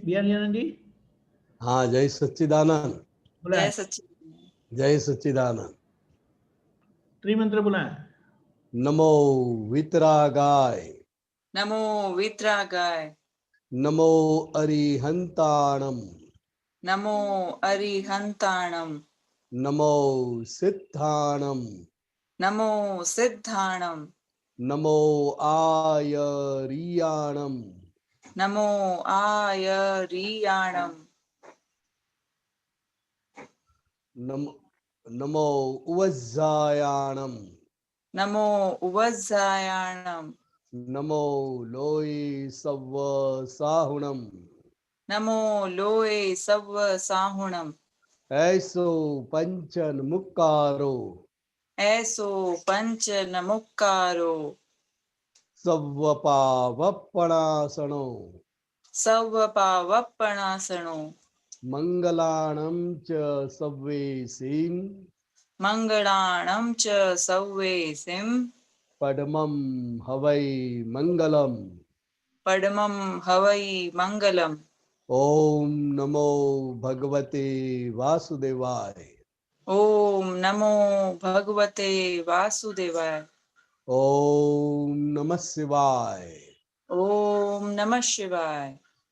B R G. हाँ, जय सच्चिदानंद। बोला जय सच्चिदानंद। जय सच्चिदानंद। त्रिमंत्र बोला। नमो वितरागाय, नमो वितरागाय, नमो अरिहंताणम, नमो अरिहंताणम, नमो सिद्धाणम, नमो सिद्धाणम, नमो आयरियाणम, नमो आयरियाणम, नमो उवज्जायाणम, नमो उवज्जायाणम, नमो लोय सव्व साहुणम, नमो लोये सव्व साहुणम, ऐसो पंचन मुक्कारो, ऐसो पंच नमुक्कारो, सव्वपावपणासनो, सव्व पावप्पणासनो, मंगलाणं च सव्वेसीं, मंगलाणं च सव्वेसिं, पद्मं हवै मंगलम्। पद्मं हवै मंगलम्। ओम नमो भगवते वासुदेवाय, ओम नमो भगवते वासुदेवाय, ओम नमः शिवाय, ओम नमः शिवाय।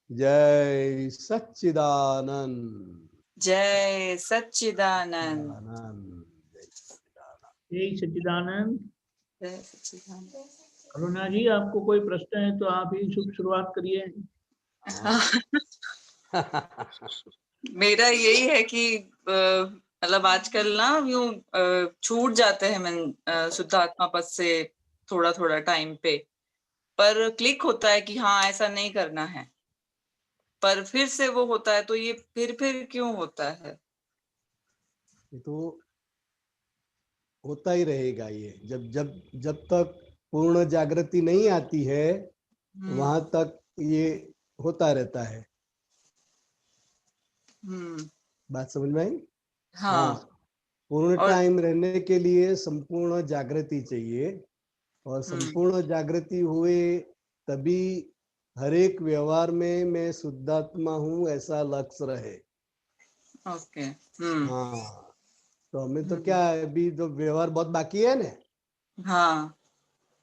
जय सच्चिदानंद। जय सच्चिदानंद। आनंद, जय सच्चिदानंद। जय सच्चिदानंद। जय सच्चिदानंद। करुणा जी, आपको कोई प्रश्न है तो आप ही शुभ शुरुआत करिए। मेरा यही है कि मतलब आजकल ना यूं छूट जाते हैं मन शुद्ध आत्मा पद से थोड़ा थोड़ा टाइम पे, पर क्लिक होता है कि हाँ ऐसा नहीं करना है, पर फिर से वो होता है, तो ये फिर क्यों होता है? ये तो होता ही रहेगा। ये जब जब जब तक पूर्ण जागृति नहीं आती है वहां तक ये होता रहता है। बात समझ में आई? हाँ। पूर्ण और टाइम रहने के लिए संपूर्ण जागृति चाहिए, और संपूर्ण जागृति हुए तभी हर एक व्यवहार में मैं शुद्धात्मा हूँ ऐसा लक्ष्य रहे। ओके। हाँ, तो हमें तो क्या है, अभी जो व्यवहार बहुत बाकी है ना, हाँ।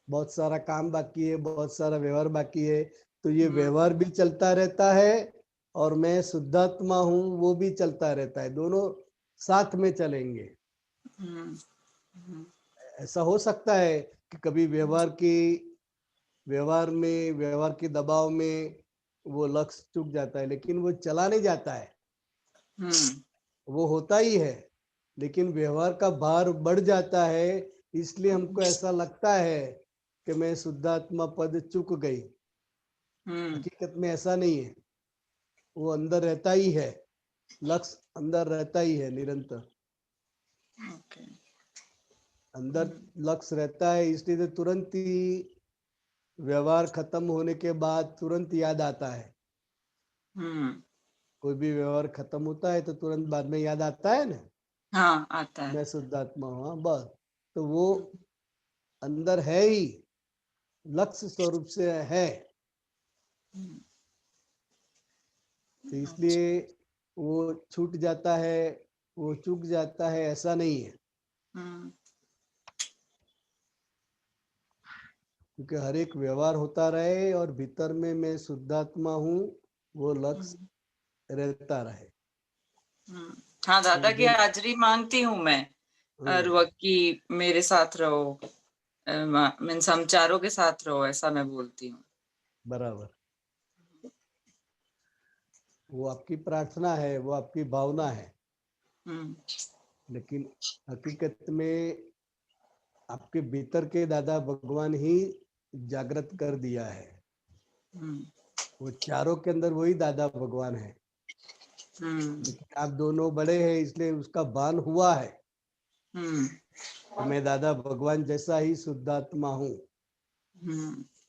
बहुत सारा काम बाकी है, बहुत सारा व्यवहार बाकी है, तो ये व्यवहार भी चलता रहता है और मैं शुद्धात्मा हूँ वो भी चलता रहता है, दोनों साथ में चलेंगे। ऐसा हो सकता है कि कभी व्यवहार के दबाव में वो लक्ष्य चूक जाता है, लेकिन वो चला नहीं जाता है, वो होता ही है, लेकिन व्यवहार का भार बढ़ जाता है, इसलिए हमको ऐसा लगता है कि मैं शुद्धात्मा पद चूक गई। हकीकत में ऐसा नहीं है, वो अंदर रहता ही है, लक्ष्य अंदर रहता ही है निरंतर। अंदर लक्ष्य रहता है, इसलिए तो तुरंत ही व्यवहार खत्म होने के बाद तुरंत याद आता है। कोई भी व्यवहार खत्म होता है तो तुरंत बाद में याद आता है ना। हाँ, आता है। मैं शुद्धात्मा हूँ, बस। तो वो अंदर है ही, लक्ष्य स्वरूप से है, तो इसलिए वो छूट जाता है, वो चूक जाता है, ऐसा नहीं है। क्योंकि हर एक व्यवहार होता रहे और भीतर में मैं शुद्धात्मा हूँ वो लक्ष्य रहता रहे। हाँ, दादा की हाजिरी मांगती हूँ मैं हर वक्त की मेरे साथ रहो, मीन्स हम चारों के साथ रहो, ऐसा मैं बोलती हूँ। बराबर, वो आपकी प्रार्थना है, वो आपकी भावना है, लेकिन हकीकत में आपके भीतर के दादा भगवान ही जागृत कर दिया है। वो चारों के अंदर वही दादा भगवान है, लेकिन आप दोनों बड़े हैं इसलिए उसका भान हुआ है कि मैं दादा भगवान जैसा ही शुद्धात्मा हूँ।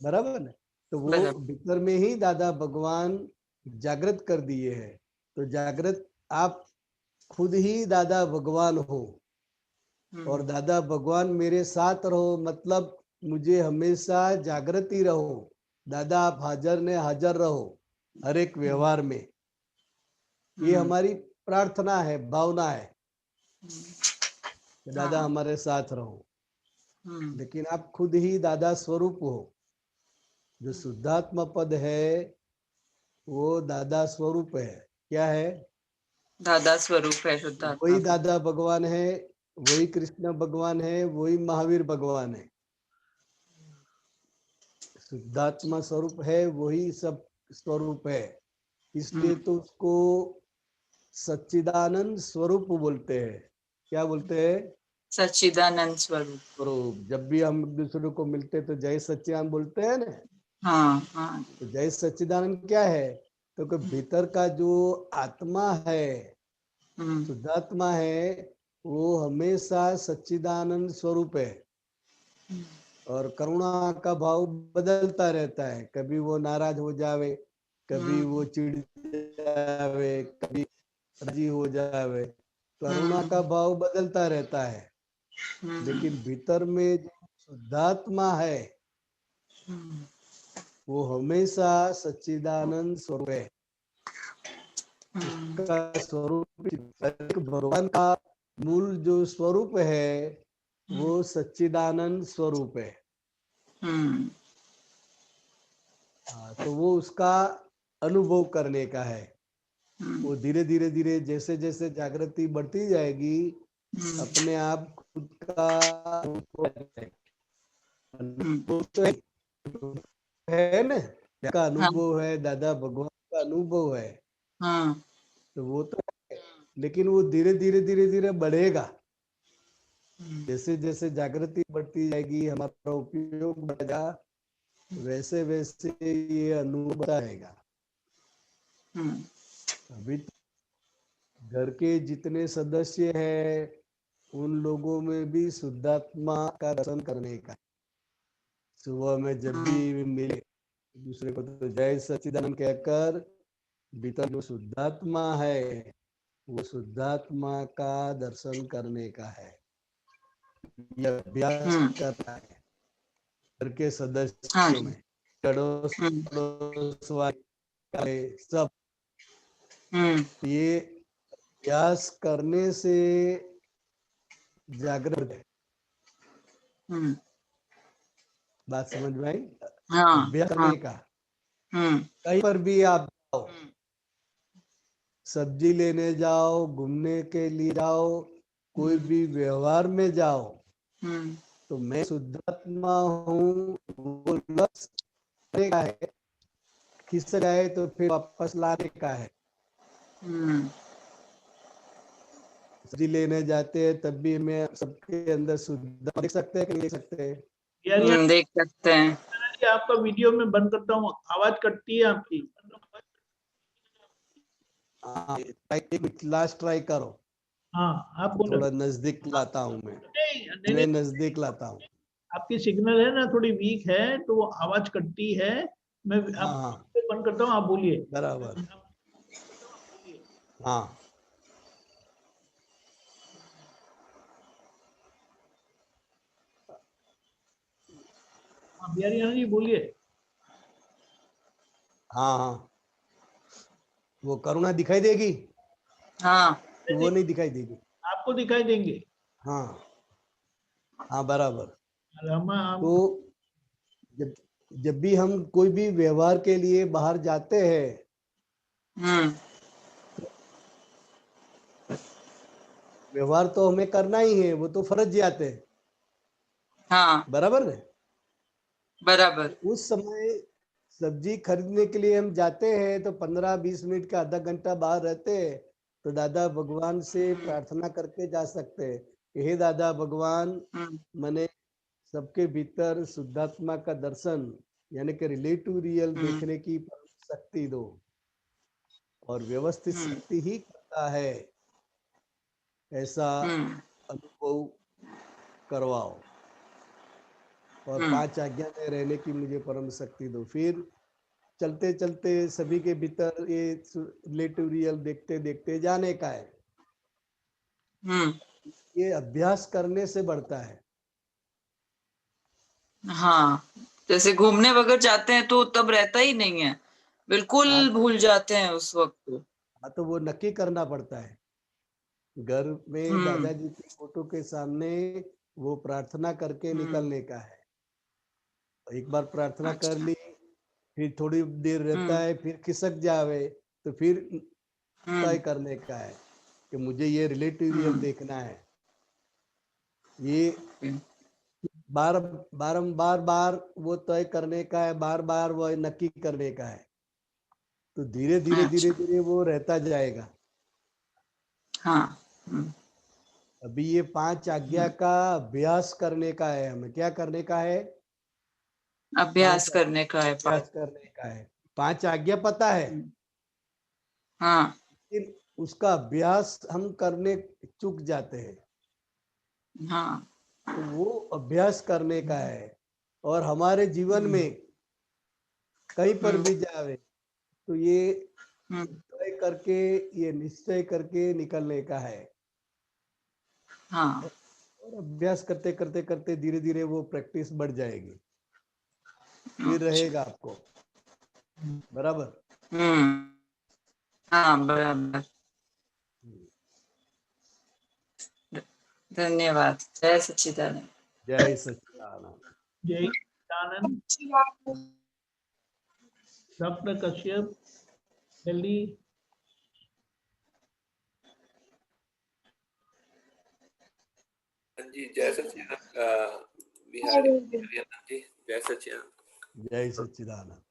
बराबर ना? तो वो भीतर में ही दादा भगवान जागृत कर दिए हैं, तो जागृत आप खुद ही दादा भगवान हो, और दादा भगवान मेरे साथ रहो मतलब मुझे हमेशा जागृत ही रहो। दादा आप हाजिर ने हाजिर रहो, हर एक व्यवहार में। ये हमारी प्रार्थना है, भावना है कि दादा हमारे साथ रहो। लेकिन आप खुद ही दादा स्वरूप हो। जो शुद्धात्मा पद है वो दादा स्वरूप है। क्या है? दादा स्वरूप है शुद्धात्मा। वही दादा भगवान है, वही कृष्ण भगवान है, वही महावीर भगवान है। शुद्धात्मा स्वरूप है, वही सब स्वरूप है। इसलिए तो उसको सच्चिदानंद स्वरूप बोलते हैं। क्या बोलते हैं? सच्चिदानंद स्वरूप। स्वरूप। जब भी हम एक दूसरे को मिलते तो जय सच्चिदानंद बोलते हैं ना। हाँ हाँ। तो जय सच्चिदानंद क्या है? तो कि भीतर का जो आत्मा है, शुद्धात्मा है, वो हमेशा सच्चिदानंद स्वरूप है। और करुणा का भाव बदलता रहता है। कभी वो नाराज हो जावे, कभी वो चिढ़ जावे, कभी राजी हो जावे। करुणा का भाव बदलता रहता है। लेकिन भीतर में जो शुद्धात्मा है वो हमेशा सच्चिदानंद स्वरूप है। उसका स्वरूप भगवान का मूल जो स्वरूप है वो सच्चिदानंद स्वरूप है। तो वो उसका अनुभव करने का है। वो धीरे धीरे धीरे जैसे जैसे जागृति बढ़ती जाएगी अपने आप खुद का अनुभव तो है ना। का अनुभव है, दादा भगवान का अनुभव है। तो वो तो है, लेकिन वो धीरे धीरे धीरे धीरे बढ़ेगा। जैसे जैसे जागृति बढ़ती जाएगी, हमारा उपयोग बढ़ेगा, वैसे वैसे ये अनुभव रहेगा। अभी घर के जितने सदस्य हैं उन लोगों में भी शुद्धात्मा का दर्शन करने का। सुबह में जब भी मिले दूसरे को तो जय सच्चिदानंद कहकर भीतर जो शुद्धात्मा है वो शुद्धात्मा का दर्शन करने का है। यह अभ्यास करना है घर के सदस्यों में, सब। ये अभ्यास करने से जागृत है। बात समझ में आई? अभ्यास करने का। कहीं पर भी आप जाओ, सब्जी लेने जाओ, घूमने के लिए जाओ, कोई भी व्यवहार में जाओ, तो मैं शुद्धात्मा हूँ वो लक्ष्य करने का है। खिस गए तो फिर वापस लाने का है। सब्जी लेने जाते हैं तब भी मैं सबके अंदर शुद्ध देख सकते हैं कि नहीं देख सकते? देख सकते हैं। आपका वीडियो में बंद करता हूँ, आवाज कटती है आपकी। लास्ट ट्राई करो। हाँ आप बोलो। थोड़ा नजदीक लाता हूँ मैं नजदीक लाता हूँ। आपकी सिग्नल है ना थोड़ी वीक है तो वो आवाज कटती है। मैं आपको बंद करता हूँ, आप बोलिए। बराबर। हाँ बिहारी जी बोलिए। हाँ वो करुणा दिखाई देगी? हाँ तो वो नहीं दिखाई देगी, आपको दिखाई देंगे। हाँ बराबर। तो जब भी हम कोई भी व्यवहार के लिए बाहर जाते हैं, व्यवहार तो हमें करना ही है, वो तो फर्जियात है। हाँ बराबर है। बराबर। उस समय सब्जी खरीदने के लिए हम जाते हैं तो 15-20 मिनट का आधा घंटा बाहर रहते हैं तो दादा भगवान से प्रार्थना करके जा सकते हैं। हे दादा भगवान, मैंने सबके भीतर शुद्धात्मा का दर्शन यानी कि रिलेटिव रियल देखने की शक्ति दो। और व्यवस्थित शक्ति ही करता है ऐसा अनुभव करवाओ। और 5 आज्ञा में रहने की मुझे परम शक्ति दो। फिर चलते चलते सभी के भीतर ये रिलेटिव रियल देखते देखते जाने का है। ये अभ्यास करने से बढ़ता है। हाँ जैसे घूमने वगैरह जाते हैं तो तब रहता ही नहीं है, बिल्कुल भूल जाते हैं उस वक्त। हाँ, तो वो नक्की करना पड़ता है। घर में दादाजी की फोटो के सामने वो प्रार्थना करके निकलने का है। एक बार प्रार्थना कर ली, फिर थोड़ी देर रहता है, फिर खिसक जावे तो फिर तय करने का है कि मुझे ये रिलेटिव रियल देखना है। ये बारंबार बार वो तय करने का है, बार बार वो नक्की करने का है। तो धीरे धीरे धीरे धीरे वो रहता जाएगा। हाँ। अभी ये 5 आज्ञा का अभ्यास करने का है। हमें क्या करने का है? अभ्यास करने का है। अभ्यास करने का है। 5 आज्ञा पता है, हाँ। लेकिन उसका अभ्यास हम करने चूक जाते हैं। हाँ। तो वो अभ्यास करने का है। और हमारे जीवन में कहीं पर भी जावे तो ये तय करके, ये निश्चय करके निकलने का है। हाँ। और अभ्यास करते करते करते धीरे धीरे वो प्रैक्टिस बढ़ जाएगी, फिर रहेगा आपको। बराबर। हाँ बराबर। धन्यवाद। जय सच्चिदानंद। जय सच्चिदानंद। जय सच्चिदानंद। डॉक्टर कश्यप, दिल्ली। जी जय सच्चिदानंद। बिहारी जी जय सच्चिदानंद। जय सच्चिदानंद।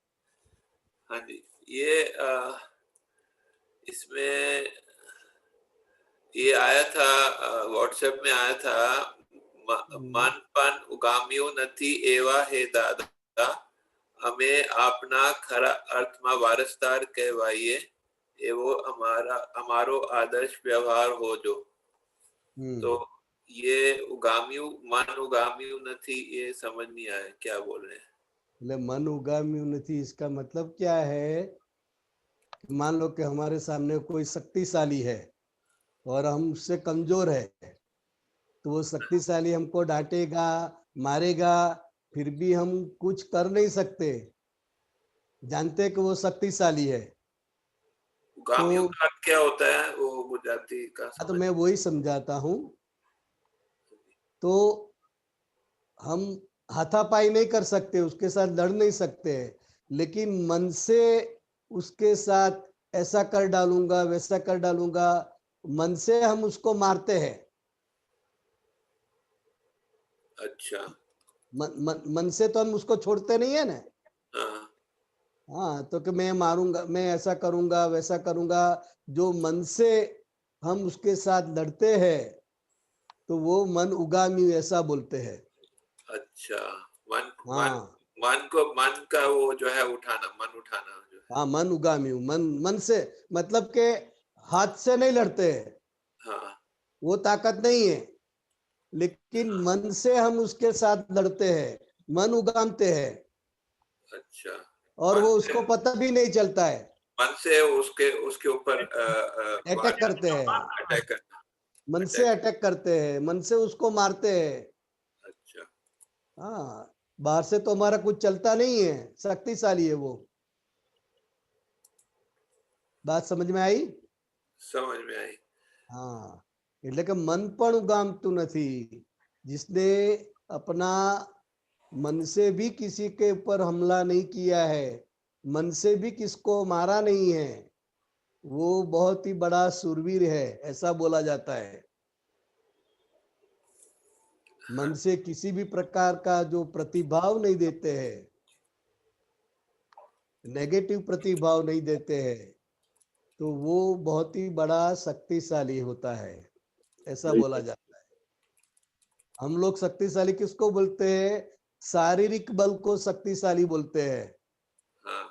हाँ जी, ये इसमें ये आया था, व्हाट्सएप में आया था, માનપાન ઉગામ્યું નથી એવા હે દાદા, અમે આપના ખરા અર્થમાં વારસદાર કહેવાઈએ એવો અમારો આદર્શ વ્યવહાર હોજો। तो ये उगाम्यू मन उगाम्यू નથી, ये समझ नहीं आया क्या बोल रहे हैं। એટલે मन उगाम्यू નથી, इसका मतलब क्या है? मान लो कि हमारे सामने कोई शक्तिशाली है और हम उससे कमजोर है, तो वो शक्तिशाली हमको डांटेगा, मारेगा, फिर भी हम कुछ कर नहीं सकते, जानते कि वो शक्तिशाली है। उगाम्यू का क्या होता है वो गुजराती का? तो मैं वही समझाता हूँ। तो हम हाथापाई नहीं कर सकते, उसके साथ लड़ नहीं सकते, लेकिन मन से उसके साथ ऐसा कर डालूंगा, वैसा कर डालूंगा, मन से हम उसको मारते हैं। अच्छा। मन से तो हम उसको छोड़ते नहीं है ना। हाँ, तो कि मैं मारूंगा, मैं ऐसा करूंगा, वैसा करूंगा, जो मन से हम उसके साथ लड़ते हैं तो वो मन उगामी ऐसा बोलते हैं। अच्छा, मन हाँ। मन का वो जो है उठाना, मन उठाना जो है। हाँ, मन उगामी, मन से मतलब के हाथ से नहीं लड़ते हैं। हाँ। वो ताकत नहीं है, लेकिन मन से हम उसके साथ लड़ते हैं, मन उगामते हैं। अच्छा। और वो उसको पता भी नहीं चलता है। मन से उसके ऊपर अटैक करते हैं। अटैक करना, मन से अटैक करते हैं, मन से उसको मारते हैं। अच्छा। हाँ, बाहर से तो हमारा कुछ चलता नहीं है, शक्तिशाली है वो। बात समझ में आई? समझ में आई। हाँ, એટલે કે મન પણ ઉગામતું નથી। जिसने अपना मन से भी किसी के ऊपर हमला नहीं किया है, मन से भी किसको मारा नहीं है, वो बहुत ही बड़ा सूरवीर है, ऐसा बोला जाता है। मन से किसी भी प्रकार का जो प्रतिभाव नहीं देते हैं, नेगेटिव प्रतिभाव नहीं देते हैं, तो वो बहुत ही बड़ा शक्तिशाली होता है, ऐसा बोला जाता है। हम लोग शक्तिशाली किसको बोलते हैं? शारीरिक बल को शक्तिशाली बोलते हैं। हाँ।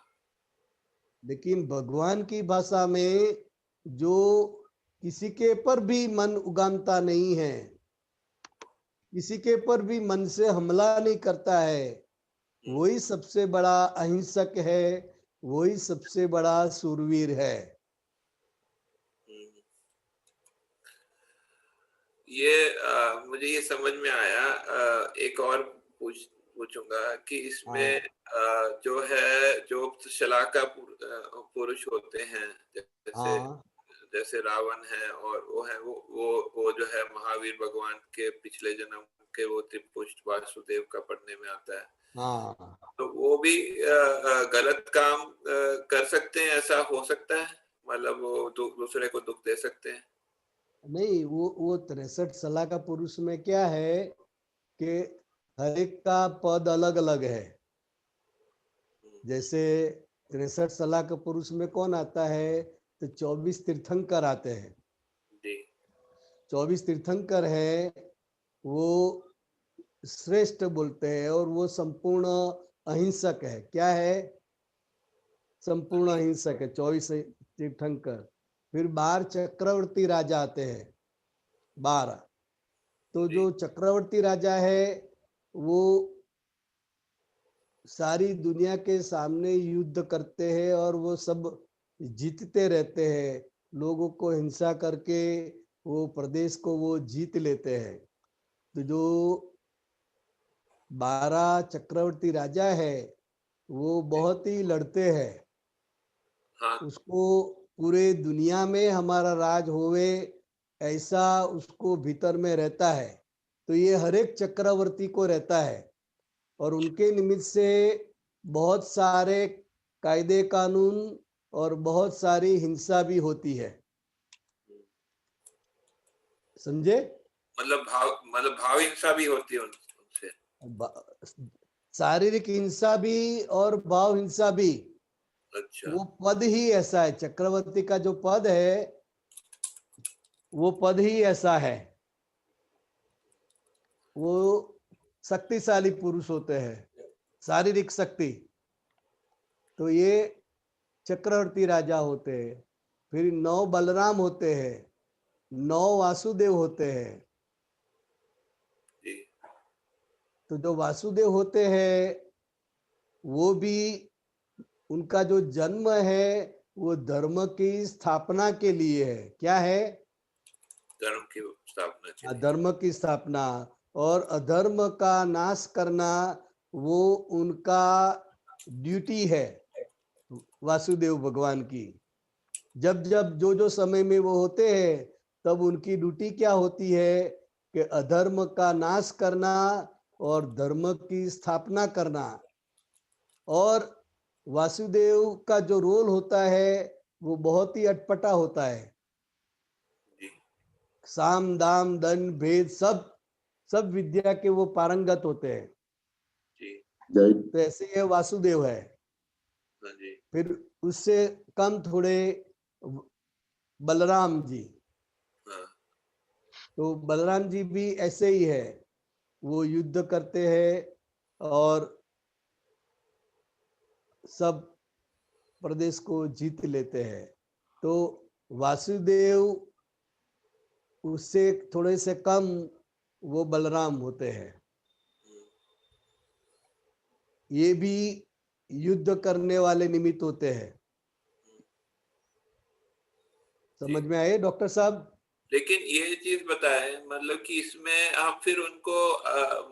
लेकिन भगवान की भाषा में जो किसी के पर भी मन उगामता नहीं है, किसी के पर भी मन से हमला नहीं करता है, वही सबसे बड़ा अहिंसक है, वही सबसे बड़ा सूरवीर है। ये मुझे ये समझ में आया। एक और पूछूंगा कि इसमें जो है जो शला का पुरुष होते हैं, जैसे जैसे रावण है और वो है वो जो है महावीर भगवान के पिछले जन्म के वो त्रिपुष्ट वासुदेव का पढ़ने में आता है। तो वो भी गलत काम कर सकते हैं, ऐसा हो सकता है? मतलब वो दूसरे को दुख दे सकते हैं? नहीं, वो 63 सलाह का पुरुष में क्या है कि हर एक का पद अलग अलग है। जैसे 63 सलाह का पुरुष में कौन आता है, तो 24 तीर्थंकर आते हैं। 24 तीर्थंकर है, वो श्रेष्ठ बोलते हैं और वो संपूर्ण अहिंसक है। क्या है? संपूर्ण अहिंसक है 24 तीर्थंकर। फिर 12 चक्रवर्ती राजा आते हैं, 12। तो जो चक्रवर्ती राजा है वो सारी दुनिया के सामने युद्ध करते हैं और वो सब जीतते रहते हैं। लोगों को हिंसा करके वो प्रदेश को वो जीत लेते हैं। तो जो 12 चक्रवर्ती राजा है वो बहुत ही लड़ते हैं। उसको पूरे दुनिया में हमारा राज होवे ऐसा उसको भीतर में रहता है। तो ये हर एक चक्रवर्ती को रहता है और उनके निमित्त से बहुत सारे कायदे कानून और बहुत सारी हिंसा भी होती है। समझे? मतलब भाव हिंसा भी होती है उनसे। शारीरिक हिंसा भी और भाव हिंसा भी। अच्छा। वो पद ही ऐसा है, चक्रवर्ती का जो पद है वो पद ही ऐसा है। वो शक्तिशाली पुरुष होते हैं, शारीरिक शक्ति। तो ये चक्रवर्ती राजा होते हैं। फिर 9 बलराम होते हैं, 9 वासुदेव होते हैं। तो जो वासुदेव होते हैं वो भी, उनका जो जन्म है वो धर्म की स्थापना के लिए है। क्या है? धर्म की स्थापना के लिए। धर्म की स्थापना और अधर्म का नाश करना वो उनका ड्यूटी है वासुदेव भगवान की। जब जब जो समय में वो होते हैं तब उनकी ड्यूटी क्या होती है कि अधर्म का नाश करना और धर्म की स्थापना करना। और वासुदेव का जो रोल होता है वो बहुत ही अटपटा होता है। साम दाम दंड भेद सब विद्या के वो पारंगत होते हैं। तो ऐसे ये वासुदेव है। फिर उससे कम थोड़े बलराम जी। तो बलराम जी भी ऐसे ही है, वो युद्ध करते हैं और सब प्रदेश को जीत लेते हैं। तो वासुदेव उससे थोड़े से कम वो बलराम होते हैं। ये भी युद्ध करने वाले निमित्त होते हैं। समझ में आए डॉक्टर साहब? लेकिन ये चीज बताए, मतलब कि इसमें हम फिर उनको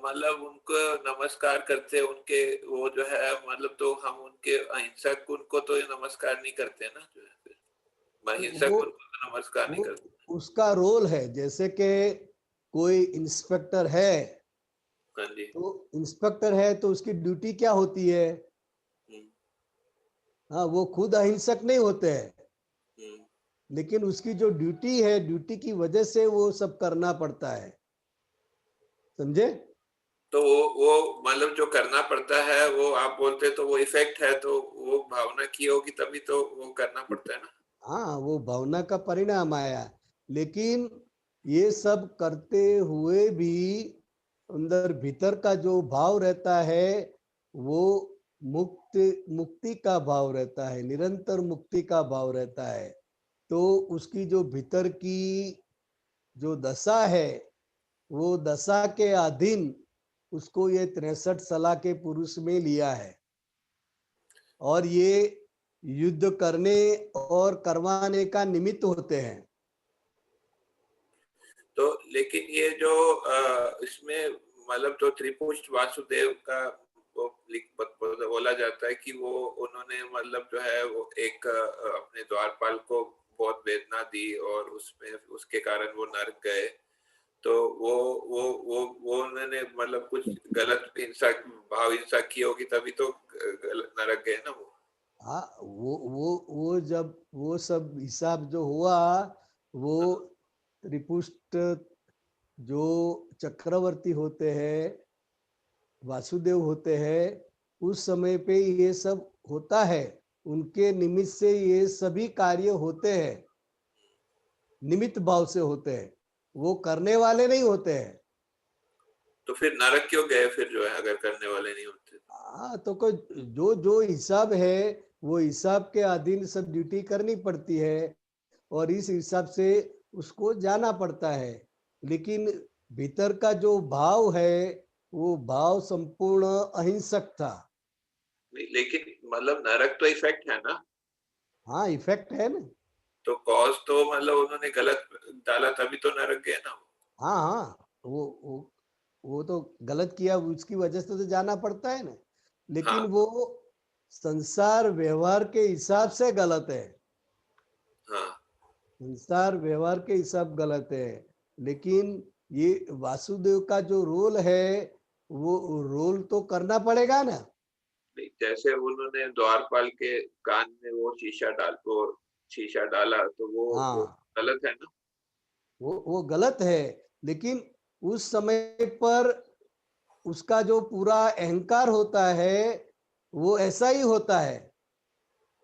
मतलब उनको नमस्कार करते हैं, उनके वो जो है मतलब, तो हम उनके अहिंसक उनको तो नमस्कार नहीं करते ना, जो है फिर अहिंसक उनको तो नमस्कार नहीं करते। उसका रोल है। जैसे कि कोई इंस्पेक्टर है, तो इंस्पेक्टर है तो उसकी ड्यूटी क्या होती है? हाँ, वो खुद अहिंसक नहीं होते हैं, लेकिन उसकी जो ड्यूटी है, ड्यूटी की वजह से वो सब करना पड़ता है। समझे? तो वो मतलब जो करना पड़ता है वो आप बोलते तो वो इफेक्ट है, तो वो भावना की होगी तभी तो वो करना पड़ता है ना। हाँ, वो भावना का परिणाम आया। लेकिन ये सब करते हुए भी अंदर भीतर का जो भाव रहता है वो मुक्ति का भाव रहता है, निरंतर मुक्ति का भाव रहता है। तो उसकी जो भीतर की जो दशा है वो दशा के अधीन उसको ये 63 सलाह के पुरुष में लिया है और ये युद्ध करने और करवाने का निमित्त होते हैं। तो लेकिन ये जो इसमें मतलब जो त्रिपुष्ट वासुदेव का वो बोला जाता है कि वो उन्होंने मतलब जो है वो एक अपने द्वारपाल को बहुत वेदना दी और उसमें उसके कारण वो नरक गए। तो वो उन्होंने मतलब कुछ गलत हिंसा भाव हिंसा की होगी तभी तो नरक गए ना वो। हाँ, वो जब वो सब हिसाब जो हुआ, वो त्रिपुष्ट जो चक्रवर्ती होते हैं, वासुदेव होते हैं, उस समय पे ये सब होता है। उनके निमित्त से ये सभी कार्य होते हैं, निमित्त भाव से होते हैं, वो करने वाले नहीं होते हैं। तो फिर नरक क्यों गए फिर जो है अगर करने वाले नहीं होते? हाँ, तो कोई जो जो हिसाब है वो हिसाब के अधीन सब ड्यूटी करनी पड़ती है और इस हिसाब से उसको जाना पड़ता है। लेकिन भीतर का जो भाव है वो भाव संपूर्ण अहिंसक था। लेकिन मतलब नरक तो इफेक्ट है ना। हाँ, इफेक्ट है ना। तो कॉज तो मतलब उन्होंने गलत डाला तभी तो नरक गए ना। हाँ हाँ, वो तो गलत किया, उसकी वजह से तो जाना पड़ता है ना। लेकिन हाँ वो संसार व्यवहार के हिसाब से गलत है। हाँ संसार व्यवहार के हिसाब गलत है। लेकिन ये वासुदेव का जो रोल है वो रोल तो करना पड़ेगा ना। जैसे उन्होंने द्वारपाल के कान में वो शीशा डाला तो वो हाँ, गलत है ना। वो गलत है। लेकिन उस समय पर उसका जो पूरा अहंकार होता है वो ऐसा ही होता है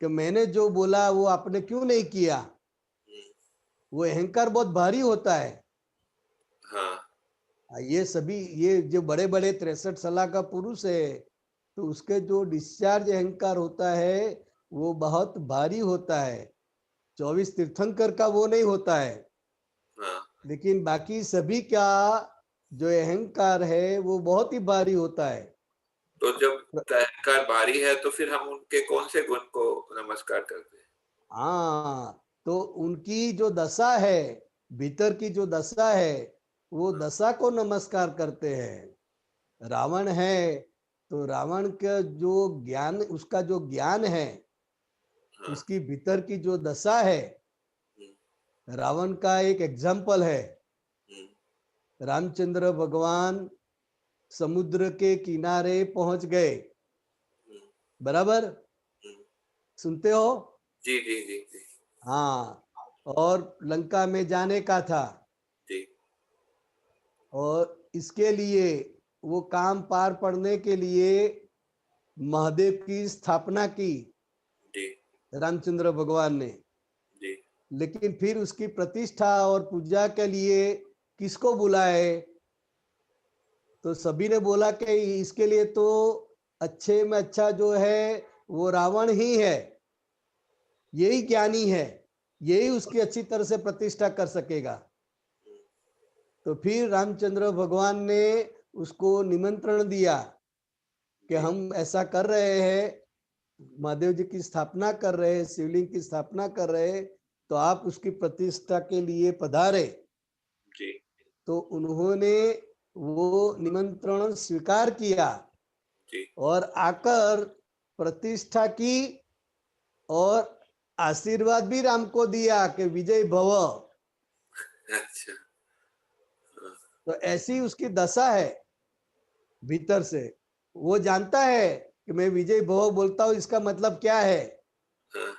कि मैंने जो बोला वो आपने क्यों नहीं किया। वो अहंकार बहुत भारी होता है। हाँ ये सभी ये जो बड़े बड़े 63 साल का पुरुष है तो उसके जो डिस्चार्ज अहंकार होता है वो बहुत भारी होता है। 24 तीर्थंकर का वो नहीं होता है। हाँ। लेकिन बाकी सभी का जो अहंकार है वो बहुत ही भारी होता है। तो जब अहंकार भारी है तो फिर हम उनके कौन से गुण को नमस्कार करते हैं? हाँ, तो उनकी जो दशा है, भीतर की जो दशा है वो दशा को नमस्कार करते हैं। रावण है तो रावण का जो ज्ञान, उसका जो ज्ञान है, हाँ उसकी भीतर की जो दशा है, रावण का एक एग्जाम्पल है। रामचंद्र भगवान समुद्र के किनारे पहुंच गए, बराबर सुनते हो? जी जी जी जी हाँ, और लंका में जाने का था जी और इसके लिए वो काम पार पड़ने के लिए महादेव की स्थापना की जी रामचंद्र भगवान ने। जी लेकिन फिर उसकी प्रतिष्ठा और पूजा के लिए किसको बुलाए? तो सभी ने बोला कि इसके लिए तो अच्छे में अच्छा जो है वो रावण ही है, यही ज्ञानी है, यही उसकी अच्छी तरह से प्रतिष्ठा कर सकेगा। तो फिर रामचंद्र भगवान ने उसको निमंत्रण दिया कि हम ऐसा कर रहे हैं, महादेव जी की स्थापना कर रहे हैं, शिवलिंग की स्थापना कर रहे हैं, तो आप उसकी प्रतिष्ठा के लिए पधारे। जी तो उन्होंने वो निमंत्रण स्वीकार किया जी और आकर प्रतिष्ठा की और आशीर्वाद भी राम को दिया कि विजय भव। अच्छा तो ऐसी उसकी दशा है भीतर से। वो जानता है कि मैं विजय भव बोलता हूं, इसका मतलब क्या है? हाँ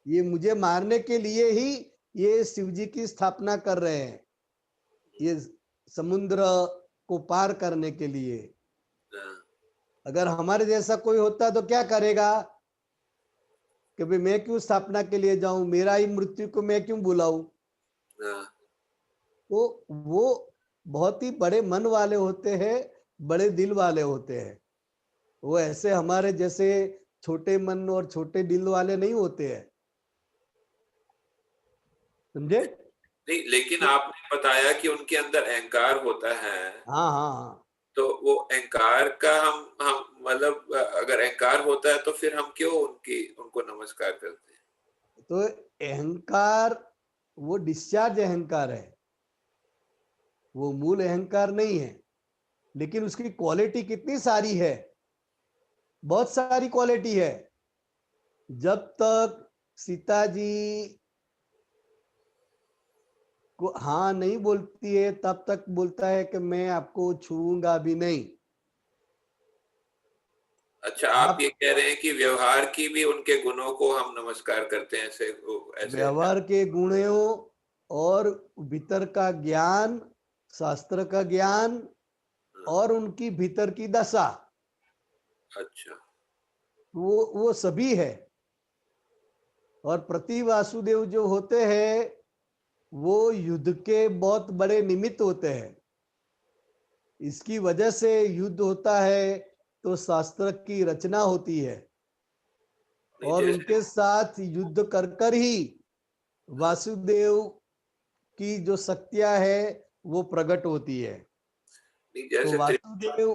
ये मुझे मारने के लिए ही ये शिव जी की स्थापना कर रहे हैं, ये समुद्र को पार करने के लिए। हाँ अगर हमारे जैसा कोई होता तो क्या करेगा कि भाई मैं क्यों स्थापना के लिए जाऊं, मेरा ही मृत्यु को मैं क्यों बुलाऊं? हाँ तो वो बहुत ही बड़े मन वाले होते हैं, बड़े दिल वाले होते हैं। वो ऐसे हमारे जैसे छोटे मन और छोटे दिल वाले नहीं होते हैं, समझे? नहीं लेकिन आपने बताया कि उनके अंदर अहंकार होता है। हाँ हाँ हाँ। तो वो अहंकार का हम मतलब अगर अहंकार होता है तो फिर हम क्यों उनको नमस्कार करते हैं? तो अहंकार वो डिस्चार्ज अहंकार है, वो मूल अहंकार नहीं है। लेकिन उसकी क्वालिटी कितनी सारी है, बहुत सारी क्वालिटी है। जब तक सीता जी को हाँ नहीं बोलती है तब तक बोलता है कि मैं आपको छूऊंगा भी नहीं। अच्छा, आप ये कह रहे हैं कि व्यवहार की भी उनके गुणों को हम नमस्कार करते हैं, ऐसे ऐसे व्यवहार के गुणों और भीतर का ज्ञान, शास्त्र का ज्ञान और उनकी भीतर की दशा, अच्छा, वो सभी है। और प्रति वासुदेव जो होते हैं वो युद्ध के बहुत बड़े निमित्त होते हैं। इसकी वजह से युद्ध होता है तो शास्त्र की रचना होती है और उनके साथ युद्ध कर कर ही वासुदेव की जो शक्तियां है वो प्रकट होती है। तो वासुदेव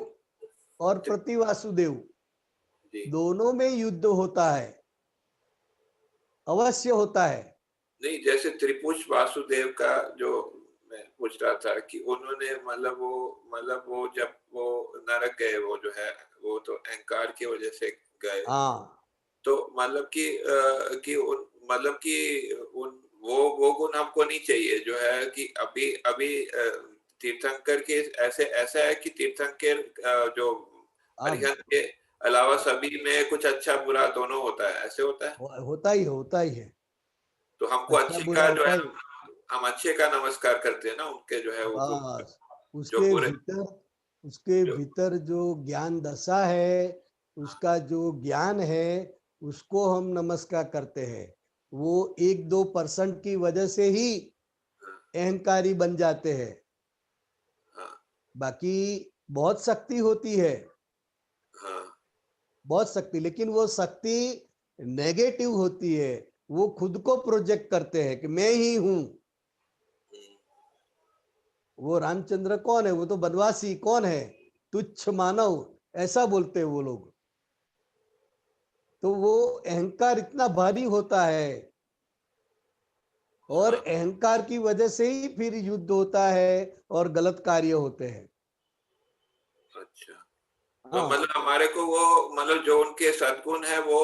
और प्रति वासुदेव दोनों में युद्ध होता है, अवश्य होता है। नहीं, जैसे त्रिपुष वासुदेव का जो मैं पूछ रहा था कि उन्होंने मतलब वो जब वो नरक गए, वो जो है वो तो अहंकार की वजह से गए। हाँ, तो मतलब कि उन मतलब कि उन वो गुण हमको नहीं चाहिए, जो है कि अभी तीर्थंकर के ऐसे ऐसा है कि तीर्थंकर जो अरिहंत के अलावा सभी में कुछ अच्छा बुरा दोनों होता है, ऐसे होता है। होता ही है। तो हमको अच्छा अच्छे बुरा का जो होता है ही। हम अच्छे का नमस्कार करते हैं ना, उनके जो है वो बस जो बुरे। उसके भीतर जो ज्ञान दशा है, उसका जो ज्ञान है उसको हम नमस्कार करते हैं। वो 1-2% की वजह से ही अहंकारी बन जाते हैं। बाकी बहुत शक्ति होती है, बहुत शक्ति, लेकिन वो शक्ति नेगेटिव होती है। वो खुद को प्रोजेक्ट करते हैं कि मैं ही हूं। वो रामचंद्र कौन है, वो तो बनवासी कौन है, तुच्छ मानव, ऐसा बोलते हैं वो लोग। तो वो अहंकार इतना भारी होता है और अहंकार की वजह से ही फिर युद्ध होता है और गलत कार्य होते हैं। अच्छा, तो मतलब हमारे को वो मतलब जो उनके सद्गुण है वो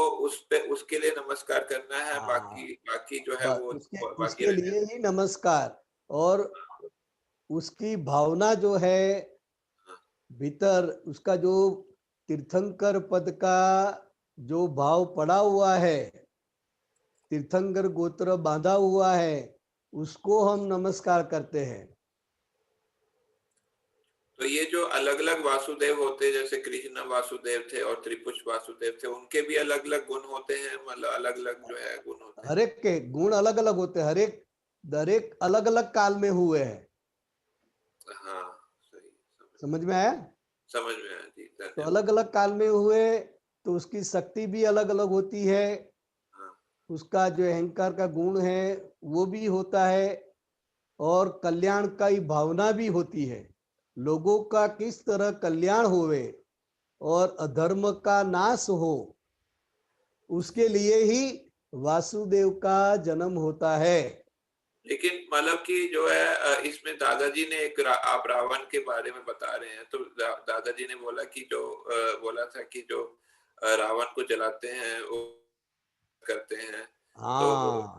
उसके लिए नमस्कार करना है। बाकी जो है वो उसके लिए ही नमस्कार। और उसकी भावना जो है भीतर, उसका जो तीर्थंकर पद का जो भाव पड़ा हुआ है, तीर्थंकर गोत्र बांधा हुआ है, उसको हम नमस्कार करते हैं। तो ये जो अलग अलग वासुदेव होते, जैसे कृष्ण वासुदेव थे और त्रिपुष वासुदेव थे, उनके भी अलग अलग गुण होते हैं, मतलब अलग अलग जो है गुण होते हैं। हर एक के गुण अलग अलग होते हैं, हर एक अलग अलग काल में हुए हैं। हाँ, सही, समझ में आया? समझ में आया जी, धन्यवाद। तो अलग अलग काल में हुए तो उसकी शक्ति भी अलग अलग होती है। उसका जो अहंकार का गुण है वो भी होता है और कल्याण की भावना भी होती है। लोगों का किस तरह कल्याण होवे और अधर्म का नाश हो, उसके लिए ही वासुदेव का जन्म होता है। लेकिन मतलब कि जो है इसमें दादाजी ने आप रावण के बारे में बता रहे हैं, तो दादाजी ने बोला कि जो बोला था कि जो रावण को जलाते हैं वो करते हैं, तो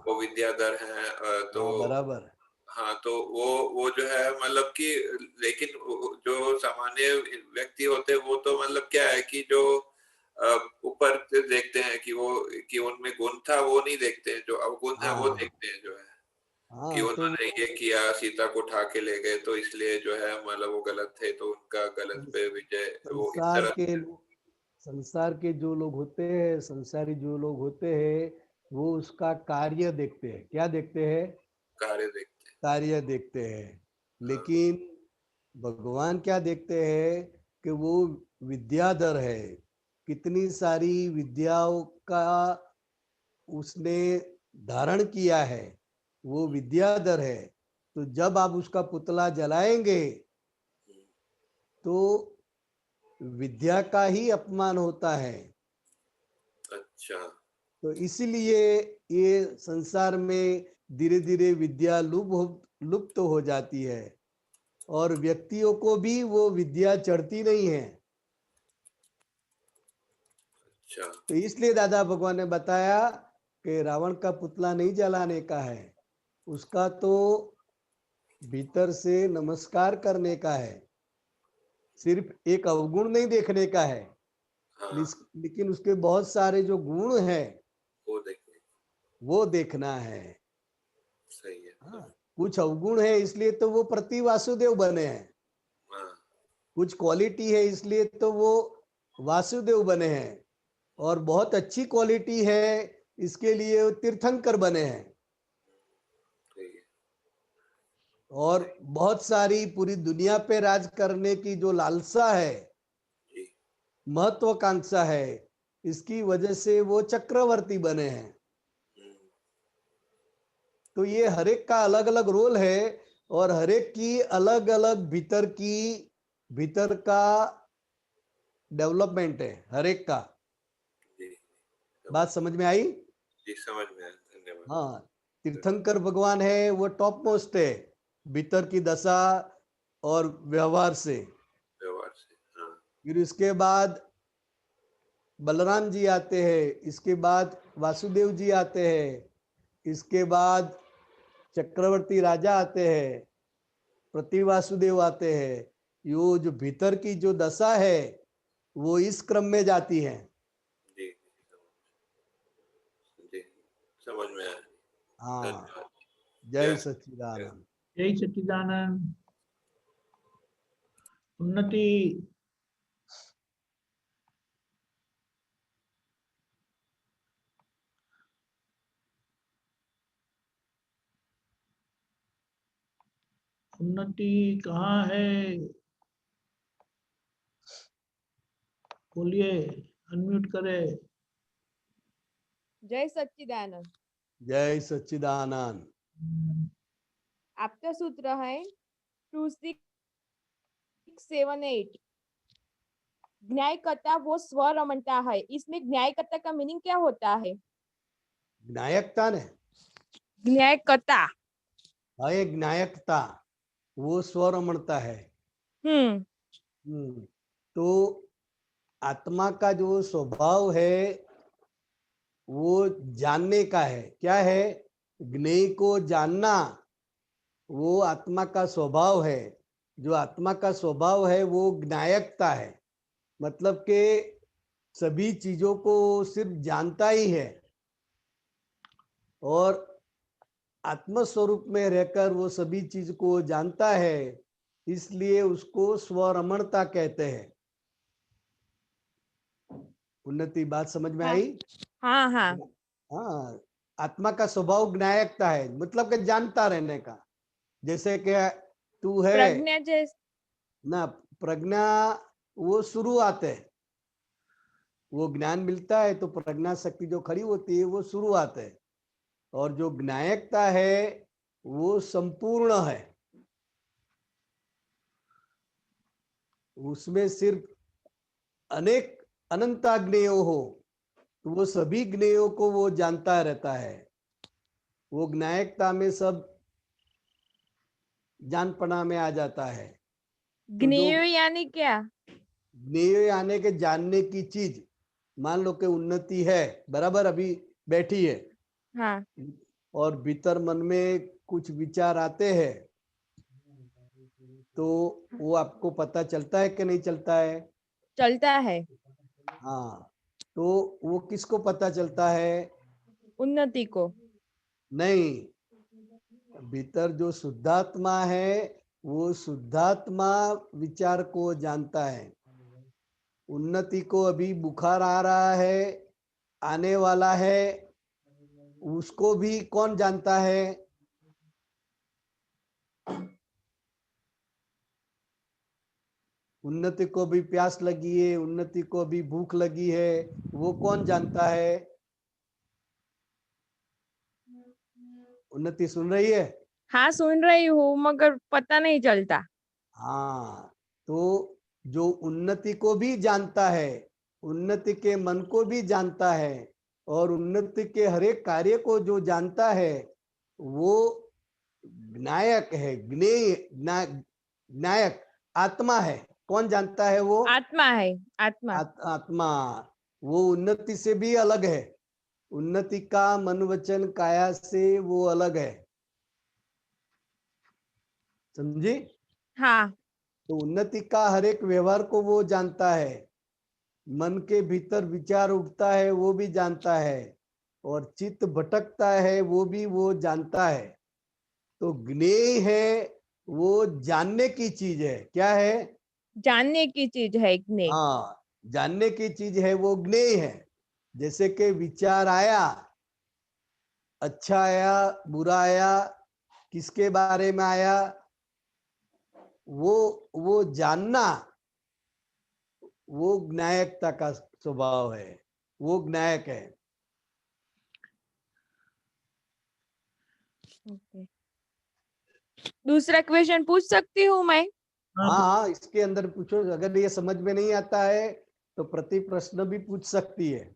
वो विद्याधर हैं, तो बराबर। हाँ, तो वो जो है मतलब कि लेकिन जो सामान्य व्यक्ति होते हैं वो तो मतलब क्या है कि जो ऊपर से देखते हैं कि उनमें गुण था, वो नहीं देखते हैं, जो अवगुण है वो देखते हैं, जो है कि उन्होंने ये किया, सीता को उठा के ले गए, तो इसलिए जो है मतलब वो गलत थे, तो उनका गलत पे विजय, वो इस तरह। संसार के जो लोग होते हैं, संसारी जो लोग होते हैं, वो उसका कार्य देखते हैं। क्या देखते हैं? कार्य देखते हैं। लेकिन भगवान क्या देखते हैं कि वो विद्याधर है, कितनी सारी विद्याओं का उसने धारण किया है, वो विद्याधर है। तो जब आप उसका पुतला जलाएंगे तो विद्या का ही अपमान होता है। अच्छा, तो इसलिए ये संसार में धीरे धीरे विद्या लुप्त हो जाती है और व्यक्तियों को भी वो विद्या चढ़ती नहीं है। अच्छा, तो इसलिए दादा भगवान ने बताया कि रावण का पुतला नहीं जलाने का है, उसका तो भीतर से नमस्कार करने का है, सिर्फ एक अवगुण नहीं देखने का है। हाँ, लेकिन उसके बहुत सारे जो गुण हैं वो देखने, वो देखना है। सही है। हाँ, कुछ अवगुण है इसलिए तो वो प्रति वासुदेव बने हैं, हाँ, कुछ क्वालिटी है इसलिए तो वो वासुदेव बने हैं, और बहुत अच्छी क्वालिटी है इसके लिए वो तीर्थंकर बने हैं। सही है। और बहुत सारी पूरी दुनिया पे राज करने की जो लालसा है, जी, महत्वाकांक्षा है, इसकी वजह से वो चक्रवर्ती बने हैं। तो ये हर एक का अलग अलग रोल है, और हर एक की अलग अलग भीतर का डेवलपमेंट है हर एक का। जी, बात समझ में आई? जी, समझ में आया, धन्यवाद। हाँ, तीर्थंकर भगवान है वो टॉप मोस्ट है भीतर की दशा और व्यवहार से। व्यवहार से, हाँ, फिर इसके बाद बलराम जी आते हैं, इसके बाद वासुदेव जी आते हैं, इसके बाद चक्रवर्ती राजा आते हैं, प्रति वासुदेव आते हैं। यो जो भीतर की जो दशा है वो इस क्रम में जाती है। जी, जी, समझ में आया, हाँ, धन्यवाद। जय सच्चिदानंद। जय सच्चिदानंद। उन्नति। उन्नति कहाँ है? बोलिए, अनम्यूट करे। जय सच्चिदानंद। जय सच्चिदानंद। आपका सूत्र है 2678। न्यायकर्ता वो स्वरमणता है, इसमें न्यायकर्ता का मीनिंग क्या होता है? ज्ञायकता ने न्यायकर्ता है, ज्ञायकता वो स्वरमणता है। तो आत्मा का जो स्वभाव है वो जानने का है। क्या है? ज्ञेय को जानना वो आत्मा का स्वभाव है। जो आत्मा का स्वभाव है वो ज्ञायकता है, मतलब के सभी चीजों को सिर्फ जानता ही है, और आत्मस्वरूप में रहकर वो सभी चीज को जानता है, इसलिए उसको स्वरमणता कहते हैं। उन्नति, बात समझ में आई? हाँ हाँ। हाँ, आत्मा का स्वभाव ज्ञायकता है, मतलब कि जानता रहने का। जैसे कि तू है प्रज्ञा ना, प्रज्ञा वो शुरुआत है, वो ज्ञान मिलता है तो प्रज्ञा शक्ति जो खड़ी होती है वो शुरुआत है, और जो ज्ञायकता है वो संपूर्ण है। उसमें सिर्फ अनेक अनंता ज्ञेयो हो तो वो सभी ज्ञेयों को वो जानता रहता है। वो ज्ञायकता में सब जानपना में आ जाता है। तो ज्ञेय यानी क्या? ज्ञेय यानी के जानने की चीज। मान लो कि उन्नति है, बराबर अभी बैठी है, हाँ। और भीतर मन में कुछ विचार आते हैं, तो वो आपको पता चलता है कि नहीं चलता है? चलता है। हाँ, तो वो किसको पता चलता है? उन्नति को। नहीं, भीतर जो शुद्धात्मा है वो शुद्धात्मा विचार को जानता है। उन्नति को अभी बुखार आ रहा है, आने वाला है, उसको भी कौन जानता है? उन्नति को भी प्यास लगी है, उन्नति को भी भूख लगी है, वो कौन जानता है? उन्नति सुन रही है? हाँ सुन रही हूँ, मगर पता नहीं चलता। हाँ, तो जो उन्नति को भी जानता है, उन्नति के मन को भी जानता है, और उन्नति के हर एक कार्य को जो जानता है वो ज्ञायक है। ज्ञायक आत्मा है, कौन जानता है वो? आत्मा है, आत्मा। आत्मा। वो उन्नति से भी अलग है, उन्नति का मन वचन काया से वो अलग है, समझी? हाँ। तो उन्नति का हर एक व्यवहार को वो जानता है, मन के भीतर विचार उठता है वो भी जानता है, और चित्त भटकता है वो भी वो जानता है। तो ज्ञेय है वो जानने की चीज है। क्या है? जानने की चीज है ज्ञेय। हाँ, जानने की चीज है, वो ज्ञेय है। जैसे कि विचार आया, अच्छा आया बुरा आया, किसके बारे में आया, वो जानना, वो ज्ञायकता का स्वभाव है, वो ज्ञायक है। Okay. दूसरा क्वेश्चन पूछ सकती हूँ मैं? हाँ हाँ, इसके अंदर पूछो, अगर ये समझ में नहीं आता है तो प्रति प्रश्न भी पूछ सकती है।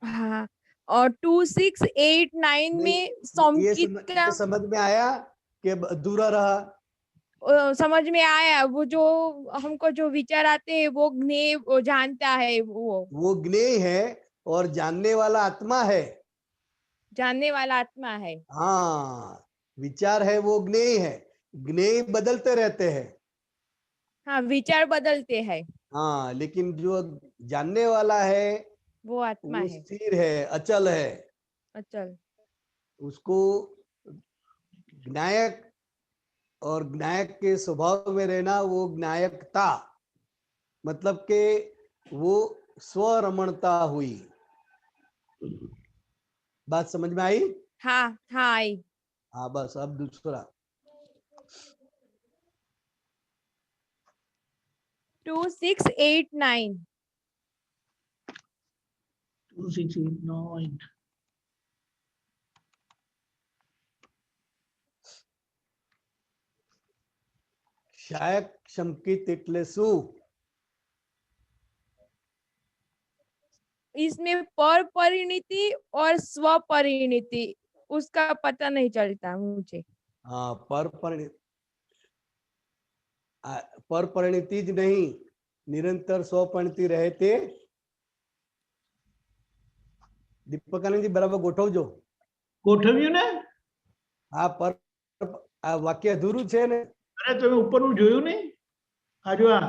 हाँ, और 2689 नहीं, में सौमकित का ये समझ में आया कि अधूरा रहा? समझ में आया। वो जो हमको जो विचार आते हैं वो ज्ञेय वो जानता है, वो ज्ञेय है और जानने वाला आत्मा है। जानने वाला आत्मा है। हाँ, विचार है वो ज्ञेय है, ज्ञेय बदलते रहते हैं। हाँ, विचार बदलते हैं। हाँ, लेकिन जो जानने वाला है वो आत्मा वो है, स्थिर है, अचल है। अचल। उसको ज्ञायक और ज्ञायक के स्वभाव में रहना, वो ज्ञायकता मतलब के वो स्वरमणता हुई। बात समझ में आई? हाँ हाँ आई। हाँ, बस अब दूसरा 2689 2689 શાયક સંકિત એટલે શું? इसमें पर परिणति और स्व परिणति उसका पता नहीं चलता मुझे। हाँ, पर परिणति ज नहीं, निरंतर स्वपरिणति रहते। દીપકાનંદજી બરાબર ગોઠવજો. ગોઠવ્યું ને? આ પર આ વાક્ય અધૂરું છે ને? અરે તમે ઉપરનું જોયું નહીં? આ જો આ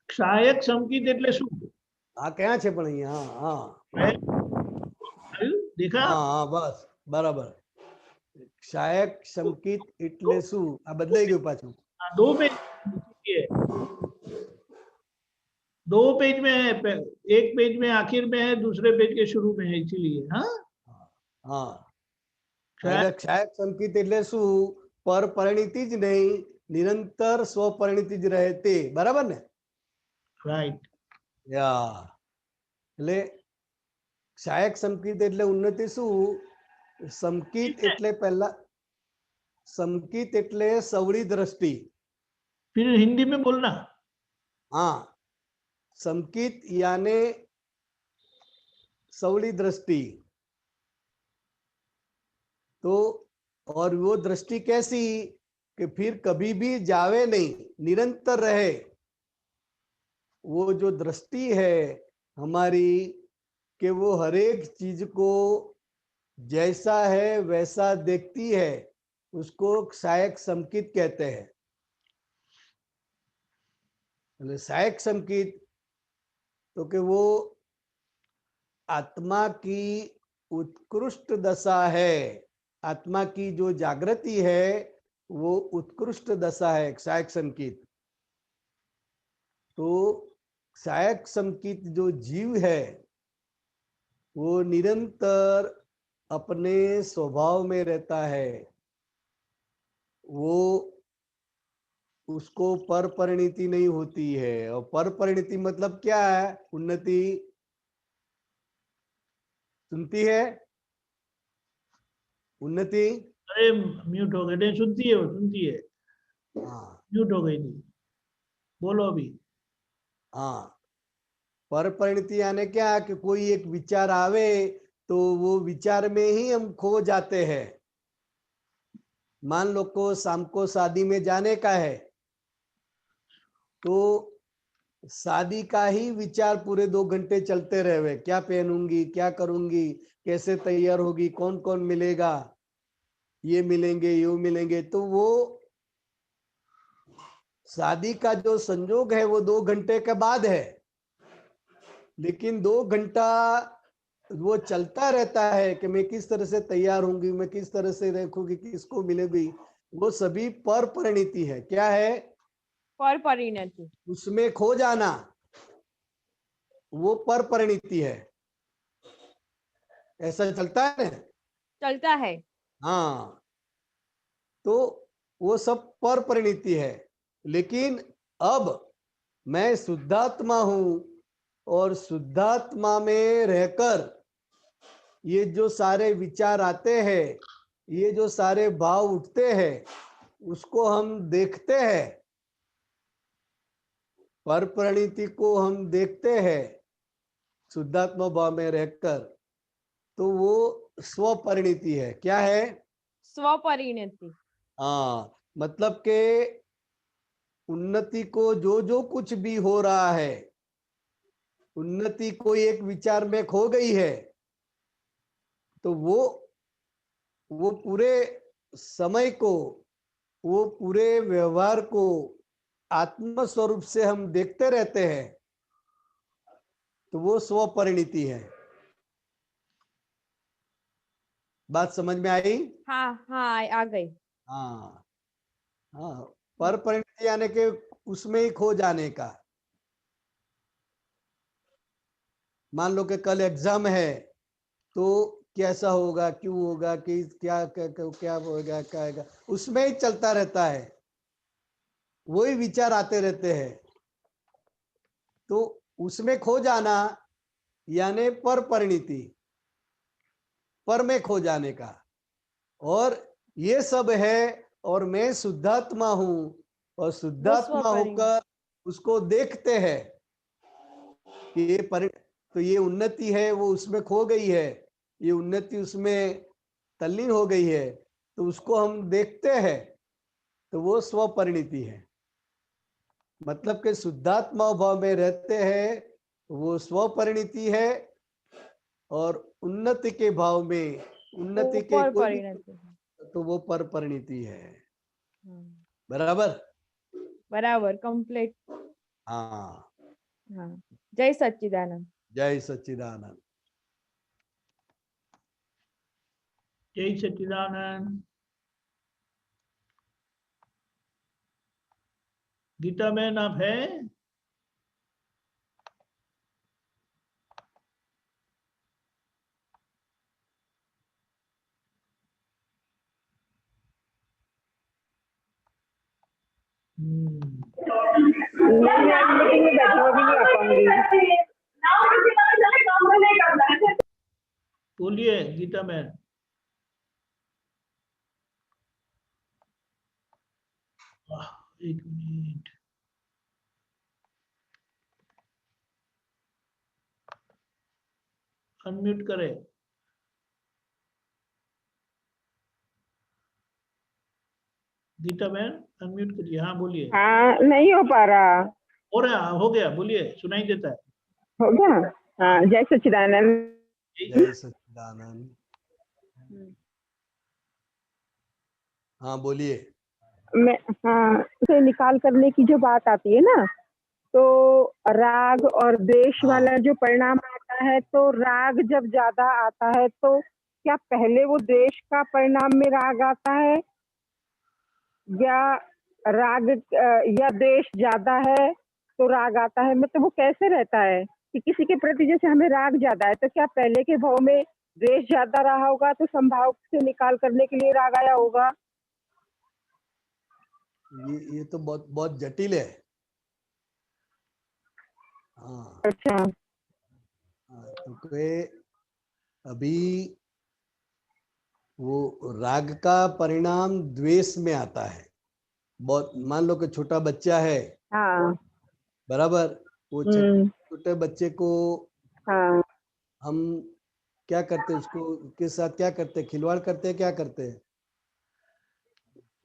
સહાયક સંકેત એટલે શું? આ ક્યાં છે પણ અહીંયા? હા હા देखा? હા હા, બસ બરાબર. સહાયક સંકેત એટલે શું? આ બદલાઈ ગયું પાછું. दो पेज है, दो पेज में है, एक पेज में आखिर में है, दूसरे पेज के शुरू में है, इसीलिए। हाँ हाँ, સહાયક સંકેત એટલે શું? પર પરિણતિ જ નહીં, નિરંતર સ્વપરિણતિ જ રહે તે. બરાબર ને? राइट। યા એટલે સહાયક સંકેત એટલે ઉન્નતિ શું? સંકેત એટલે પહેલા સંકેત એટલે સવળી દ્રષ્ટિ. फिर हिंदी में बोलना। हाँ, संकेत यानी सवली दृष्टि। तो और वो दृष्टि कैसी कि फिर कभी भी जावे नहीं, निरंतर रहे। वो जो दृष्टि है हमारी कि वो हर एक चीज को जैसा है वैसा देखती है, उसको सहायक संकेत कहते हैं। सहायक संकेत तो कि वो आत्मा की उत्कृष्ट दशा है, आत्मा की जो जागृति है वो उत्कृष्ट दशा है सहायक संकेत। तो सहायक संकेत जो जीव है वो निरंतर अपने स्वभाव में रहता है, वो उसको पर परिणति नहीं होती है। और पर परिणति मतलब क्या है? उन्नति। सुनती है उन्नति? अरे म्यूट हो गए, नहीं सुनती है, वो सुनती है। हाँ, म्यूट हो गई थी, बोलो अभी। हाँ, पर परिणति यानी क्या कि कोई एक विचार आवे तो वो विचार में ही हम खो जाते हैं। मान लो को शाम को शादी में जाने का है, तो शादी का ही विचार पूरे 2 घंटे चलते रहे, क्या पहनूंगी, क्या करूंगी, कैसे तैयार होगी, कौन कौन मिलेगा, ये मिलेंगे, यूं मिलेंगे। तो वो शादी का जो संजोग है वो 2 घंटे के बाद है, लेकिन 2 घंटा वो चलता रहता है कि मैं किस तरह से तैयार होंगी, मैं किस तरह से देखूंगी, किसको मिलेगी। वो सभी पर परिणति है। क्या है? पर परिणति। उसमें खो जाना, वो पर परिणति है। ऐसा चलता है ना? चलता है। हाँ, तो वो सब पर परिणति है। लेकिन अब मैं शुद्धात्मा हूं, और शुद्धात्मा में रहकर ये जो सारे विचार आते हैं, ये जो सारे भाव उठते हैं, उसको हम देखते हैं, पर परिणति को हम देखते हैं शुद्धात्मा भाव में रहकर। तो वो स्वपरिणति है। क्या है? स्वपरिणति। हाँ, मतलब के उन्नति को जो जो कुछ भी हो रहा है, उन्नति कोई एक विचार में खो गई है, तो वो पूरे समय को, वो पूरे व्यवहार को आत्म स्वरूप से हम देखते रहते हैं, तो वो स्वपरिणति है। बात समझ में आई? हाँ हाँ, आ गई। हाँ हाँ, पर परिणति यानी कि उसमें ही खो जाने का। मान लो कि कल एग्जाम है, तो कैसा होगा, क्यों होगा, कि क्या क्या क्या होगा, क्या होगा, उसमें ही चलता रहता है, वही विचार आते रहते हैं। तो उसमें खो जाना यानी पर परिणति, पर में खो जाने का। और ये सब है, और मैं शुद्धात्मा हूं, और शुद्धात्मा होकर उसको देखते हैं कि ये तो ये उन्नति है वो उसमें खो गई है, ये उन्नति उसमें तल्लीन हो गई है, तो उसको हम देखते हैं, तो वो स्वपरिणति है। मतलब कि शुद्धात्मा भाव में रहते हैं, वो स्वपरिणति है, और उन्नति के भाव में, उन्नति के पर कोई भी, परिणति। तो वो पर परिणति है। बराबर? बराबर, कंप्लीट। हाँ, हाँ, जय सच्चिदानंद। जय सच्चिदानंद। जय सच्चिदानंद। गीता मैन आप है? बोलिए गीता मैन। एक मिनट, अनम्यूट करें। गीता मैन अनम्यूट करिए। हाँ बोलिए। हाँ, नहीं हो पा रहा। हो रहा, हो गया, बोलिए, सुनाई देता है। हो गया। हाँ, जय सच्चिदानंद। जय सच्चिदानंद। हाँ बोलिए। मैं, हाँ, उसे निकाल करने की जो बात आती है ना, तो राग और द्वेष वाला जो परिणाम आता है, तो राग जब ज्यादा आता है तो क्या पहले वो द्वेष का परिणाम में राग आता है, या राग या द्वेष ज्यादा है तो राग आता है? मतलब वो कैसे रहता है कि किसी के प्रति जैसे हमें राग ज्यादा है, तो क्या पहले के भाव में द्वेष ज्यादा रहा होगा, तो संभाव से निकाल करने के लिए राग आया होगा? ये तो बहुत बहुत जटिल है। हाँ, अच्छा। तो अभी वो राग का परिणाम द्वेष में आता है। बहुत, मान लो कि छोटा बच्चा है, हाँ। बराबर, वो छोटे बच्चे को हाँ। हम क्या करते हैं, उसको के साथ क्या करते हैं, खिलवाड़ करते हैं, क्या करते हैं,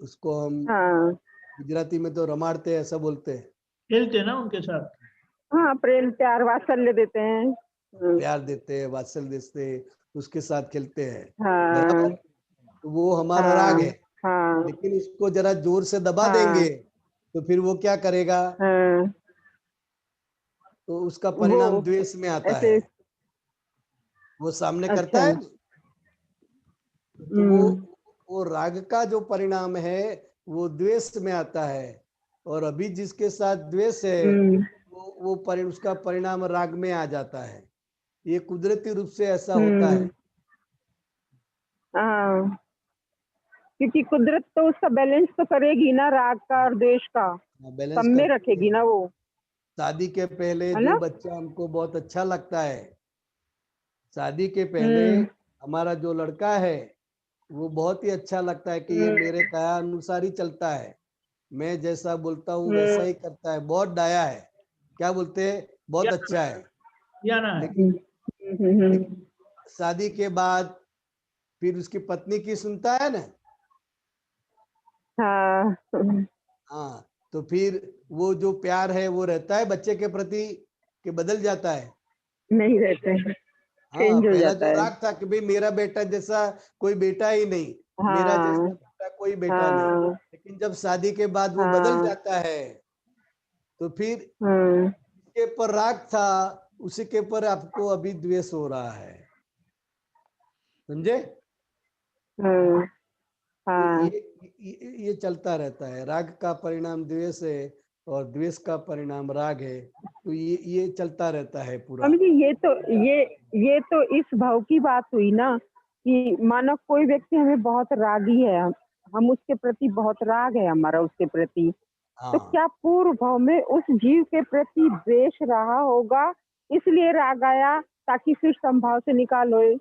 उसको हम हाँ। गुजराती में तो रमाड़ते हैं, ऐसा बोलते हैं। खेलते हैं ना उनके साथ। हाँ, प्रेम प्यार वात्सल्य देते हैं। प्यार देते हैं, वात्सल्य देते हैं, उसके साथ खेलते हैं, हाँ बराबर। तो वो हमारा राग हाँ है। हाँ लेकिन इसको जरा जोर से दबा हाँ देंगे तो फिर वो क्या करेगा, हाँ, तो उसका वो परिणाम द्वेष में आता ऐसे। है। वो सामने करता अच्छा। है, तो वो राग का जो परिणाम है वो द्वेष में आता है। और अभी जिसके साथ द्वेष है वो उसका परिणाम राग में आ जाता है। ये कुदरती रूप से ऐसा होता है। हाँ, क्योंकि कुदरत तो उसका बैलेंस तो करेगी ना, राग का और द्वेष का बैलेंस सब में करके रखेगी ना वो, शादी के पहले है जो ना। बच्चा हमको बहुत अच्छा लगता है, शादी के पहले हमारा जो लड़का है वो बहुत ही अच्छा लगता है कि ये मेरे कहा अनुसार ही चलता है, मैं जैसा बोलता हूँ वैसा ही करता है, बहुत डाया है, क्या बोलते हैं, बहुत अच्छा है। या ना है। लेकिन शादी के बाद फिर उसकी पत्नी की सुनता है ना, हाँ हाँ, तो फिर वो जो प्यार है वो रहता है बच्चे के प्रति कि बदल जाता है। नहीं रहते हैं, हाँ, चेंज हो पहला जाता जो है। राग था कि भाई मेरा बेटा जैसा कोई बेटा ही नहीं, मेरा जैसा हाँ बेटा कोई बेटा नहीं। हाँ लेकिन जब शादी के बाद वो बदल हाँ जाता है तो फिर हाँ के पर राग था उसी के पर आपको अभी द्वेष हो रहा है, समझे। हाँ हाँ। ये चलता रहता है, राग का परिणाम द्वेष है और द्वेष का परिणाम राग है, तो ये चलता रहता है पूरा। समझिए, ये तो इस भाव की बात हुई ना, कि मानो कोई व्यक्ति हमें बहुत रागी है, हम उसके प्रति बहुत राग है हमारा उसके प्रति, तो हाँ, क्या पूर्व भाव में उस जीव के प्रति द्वेष रहा होगा, इसलिए राग आया, ताकि फिर संभाव से निकाल होए,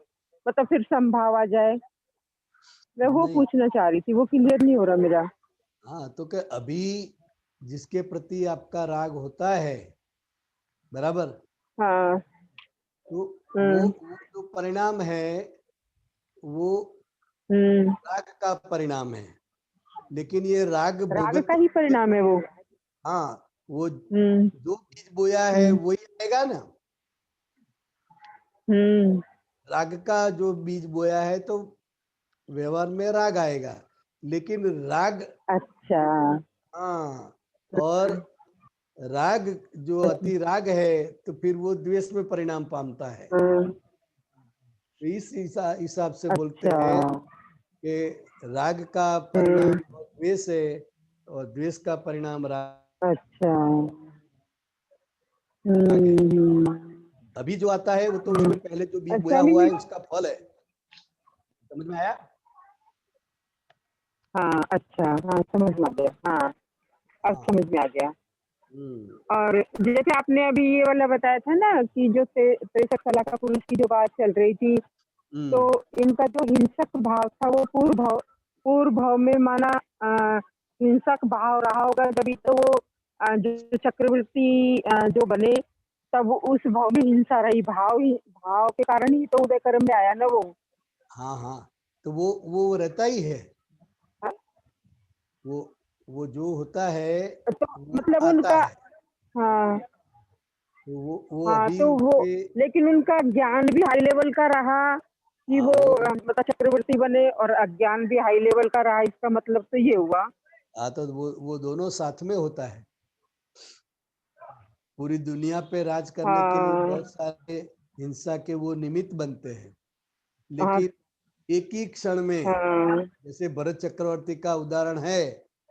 मतलब फिर संभाव आ जाए। मैं वो नहीं, पूछना चाह रही थी, वो क्लियर नहीं हो रहा मेरा। हाँ, तो क्या अभी जिसके प्रति आपका राग होता है, बराबर, हाँ। तो वो जो परिणाम है वो हम्म। राग का परिणाम है। लेकिन ये राग राग भुगत, का ही परिणाम है वो। हाँ, वो हम्म जो बीज बोया है हम्म वही आएगा ना। हम्म। राग का जो बीज बोया है तो व्यवहार में राग आएगा। लेकिन राग, अच्छा। हाँ, और राग जो अति राग है तो फिर वो द्वेष में परिणाम पाता है। हाँ, तो इस हिसाब से बोलते अच्छा। हैं कि राग का परिणाम द्वेष है और द्वेष का परिणाम राग अच्छा। है। हम्म। अभी जो आता है वो तो उसमें पहले जो बीज बोया स्वामी हुआ जी। है उसका फल है। समझ में आया। हाँ, अच्छा, हाँ समझ में आ गया। हाँ, अब हाँ। समझ में आ गया। हम्म। और जैसे आपने अभी ये वाला बताया था ना, कि जो 63 कला का पुरुष की जो बात चल रही थी, तो इनका जो हिंसक भाव था वो पूर्व भाव में माना हिंसक भाव रहा होगा, तभी तो वो जो चक्रवर्ती जो बने, तब उस भाव में हिंसा रही, भाव के कारण ही तो उदय कर्म में आया ना वो। हाँ हाँ, तो वो रहता ही है। हाँ? वो जो होता है तो वो मतलब आता उनका, है। हाँ तो वो हाँ, अभी तो उस वो, पे, लेकिन उनका ज्ञान भी हाई लेवल का रहा, कि हाँ, वो मतलब चक्रवर्ती बने, और अज्ञान भी हाई लेवल का रहा, इसका मतलब तो ये हुआ। हाँ, तो वो दोनों साथ में होता है। पूरी दुनिया पे राज करने के लिए हाँ बहुत सारे हिंसा के वो निमित्त बनते हैं। हाँ लेकिन एक ही क्षण में, हाँ। जैसे भरत चक्रवर्ती का उदाहरण है,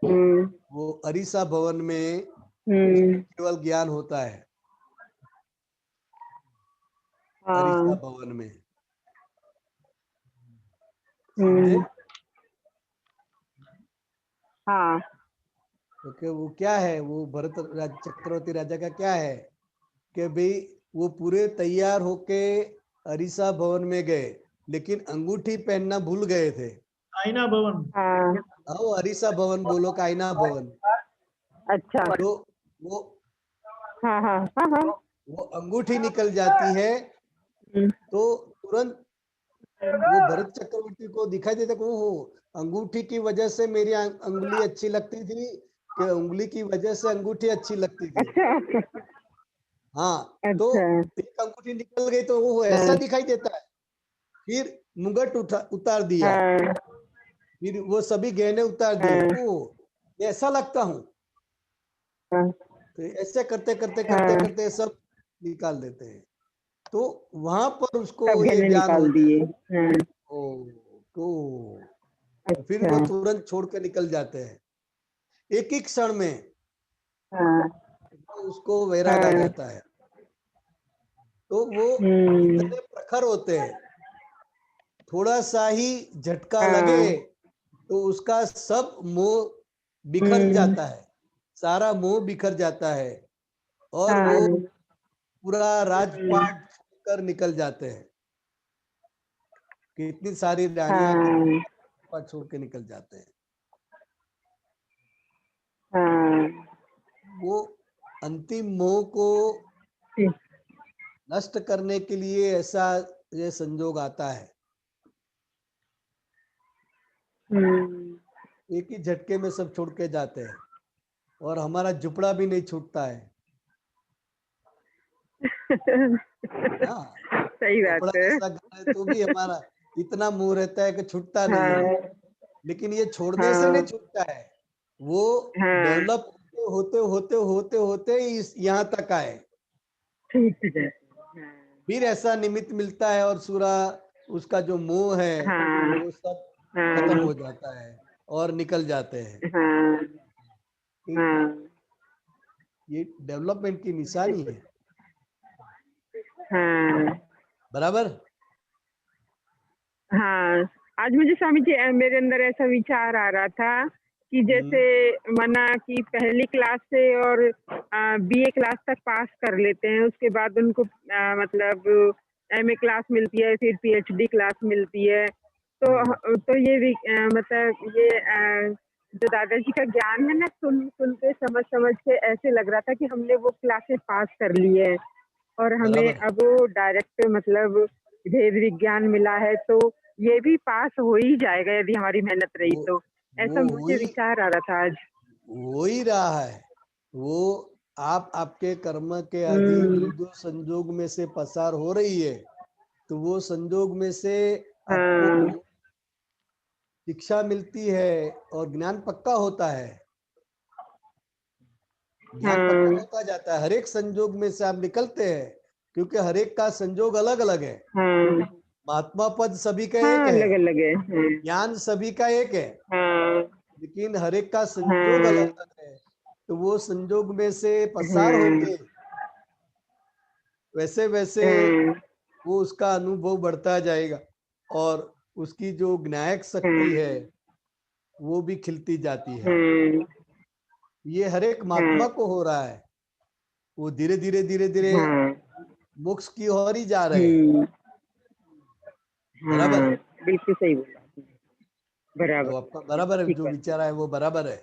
हम्म वो अरीसा भवन में हम्म। केवल ज्ञान होता है। अरीसा हाँ। भवन में, समझे। हम्म। हाँ तो वो क्या है, वो भरत चक्रवर्ती राजा का क्या है कि भाई वो पूरे तैयार होके अरीसा भवन में गए, लेकिन अंगूठी पहनना भूल गए थे। आईना भवन। हाँ। आओ अरीसा भवन बोलो का आईना भवन। अच्छा। तो वो हाँ हाँ हाँ हाँ। वो अंगूठी निकल जाती है हम्म। तो तुरंत वो भरत चक्रवर्ती को दिखाई देता कि वो अंगूठी की वजह से मेरी अंगुली अच्छी लगती थी, कि उंगली की वजह से अंगूठी अच्छी लगती थी। अच्छा हाँ, तो अच्छा एक अंगूठी निकल गई तो वो ऐसा दिखाई देता है। फिर मुंगट उतार दिया, हाँ फिर वो सभी गहने उतार दिए। हाँ ओ, ऐसा लगता हूँ। हाँ तो ऐसे करते करते करते हाँ, करते सब निकाल देते हैं। तो वहां पर उसको सब ये गहने ज्ञान निकाल होता है। दिए। हाँ ओ, तो फिर अच्छा वो तुरंत छोड़ के निकल जाते हैं। एक ही क्षण में हाँ उसको वैराग आ हाँ जाता है। तो वो हम्म इतने प्रखर होते हैं, थोड़ा सा ही झटका लगे हाँ तो उसका सब मोह बिखर हम्म जाता है, सारा मोह बिखर जाता है और हाँ वो पूरा हम्म, राजपाट कर निकल जाते हैं। कितनी सारी रानियां कितनी हाँ राजपाट छोड़ के निकल जाते हैं। हाँ वो अंतिम मोह को नष्ट करने के लिए ऐसा ये संजोग आता है। एक ही झटके में सब छोड़ के जाते हैं और हमारा झुपड़ा भी नहीं छूटता है। हाँ, सही कपड़ा बात है। ऐसा करे तो भी हमारा इतना मुंह रहता है कि छूटता नहीं है। हाँ लेकिन ये छोड़ने से नहीं हाँ छूटता है, वो हाँ डेवलप होते होते होते होते इस यहाँ तक आए। ठीक है। फिर ऐसा निमित्त मिलता है और सूरा उसका जो मोह है हाँ वो सब खत्म हाँ हो जाता है और निकल जाते हैं। हाँ हाँ ये डेवलपमेंट की निशानी है। हाँ बराबर। हाँ। आज मुझे स्वामी जी मेरे अंदर ऐसा विचार आ रहा था कि जैसे मना कि पहली क्लास से और बीए क्लास तक पास कर लेते हैं, उसके बाद उनको मतलब एमए क्लास मिलती है, फिर पीएचडी क्लास मिलती है। तो ये भी मतलब ये जो दादाजी का ज्ञान है ना, सुन सुन के समझ समझ के ऐसे लग रहा था कि हमने वो क्लासेस पास कर ली है और हमें बराबर। अब डायरेक्ट मतलब भेद विज्ञान मिला है, तो ये भी पास हो ही जाएगा यदि हमारी मेहनत रही वो तो। ऐसा वो मुझे विचार आ रहा था आज। हो ही रहा है। वो आप आपके कर्म के अधीन जो संजोग में से पसार हो रही है, तो वो संजोग में से आपको हाँ शिक्षा मिलती है और ज्ञान पक्का होता है। ज्ञान पक्का हाँ होता जाता है, हर एक संजोग में से आप निकलते हैं, क्योंकि हर एक का संजोग अलग अलग है। हाँ महात्मा पद सभी का एक हाँ है, अलग अलग है। ज्ञान सभी का एक है, हाँ लेकिन हर एक का संजोग हाँ अलग अलग है। तो वो संजोग में से पसार हाँ होके वैसे वैसे हाँ वो उसका अनुभव बढ़ता जाएगा और उसकी जो ज्ञायक शक्ति है वो भी खिलती जाती है। हाँ ये हर एक महात्मा को हो रहा है। वो धीरे धीरे धीरे धीरे हाँ मोक्ष की ओर ही जा रहे हैं। बराबर। हाँ बिल्कुल सही बोला आपने। तो बराबर। आपका बराबर है, ठीक जो है। विचार है वो बराबर है।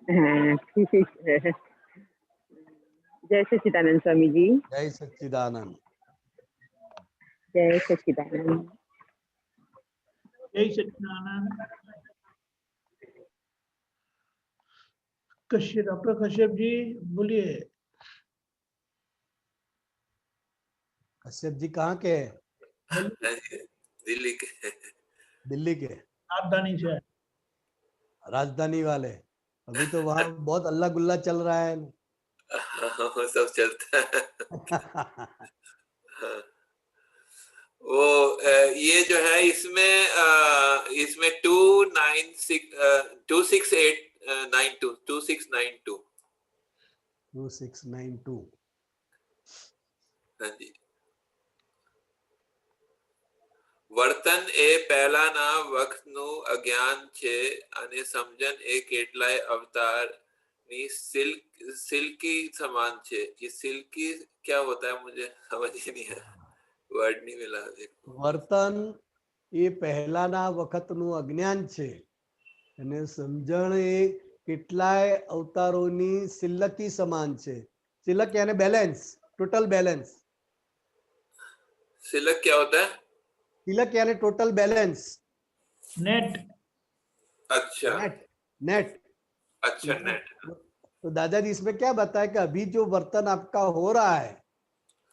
हाँ ठीक है। जय सच्चिदानंद स्वामी जी। जय सच्चिदानंद। जय सच्चिदानंद। जय सच्चिदानंद। कश्यप, डॉक्टर कश्यप जी बोलिए। कश्यप जी कहाँ के हैं? दिल्ली के। दिल्ली के राजधानी से। राजधानी वाले। अभी तो वहाँ बहुत अल्लाह गुल्ला चल रहा है। वो सब चलता है। वो ये जो है इसमें इसमें 2692 2692। हाँ जी। વર્તન એ પહેલાના વખતનું અજ્ઞાન છે અને સમજણ એ કેટલાય અવતારની सिल्की समान છે। ये सिल्की क्या होता है मुझे समझ ही नहीं है, वर्ड नहीं मिला। વર્તન એ પહેલાના વખતનું અજ્ઞાન છે અને સમજણ એ કેટલાય અવતારોની સિલકી સમાન છે। સિલક यानी बैलेंस, टोटल बैलेंस। सिलक क्या होता है? सिलक यानी टोटल बैलेंस। नेट। अच्छा। नेट, नेट अच्छा नेट। तो दादाजी इसमें क्या बताया कि अभी जो वर्तन आपका हो रहा है,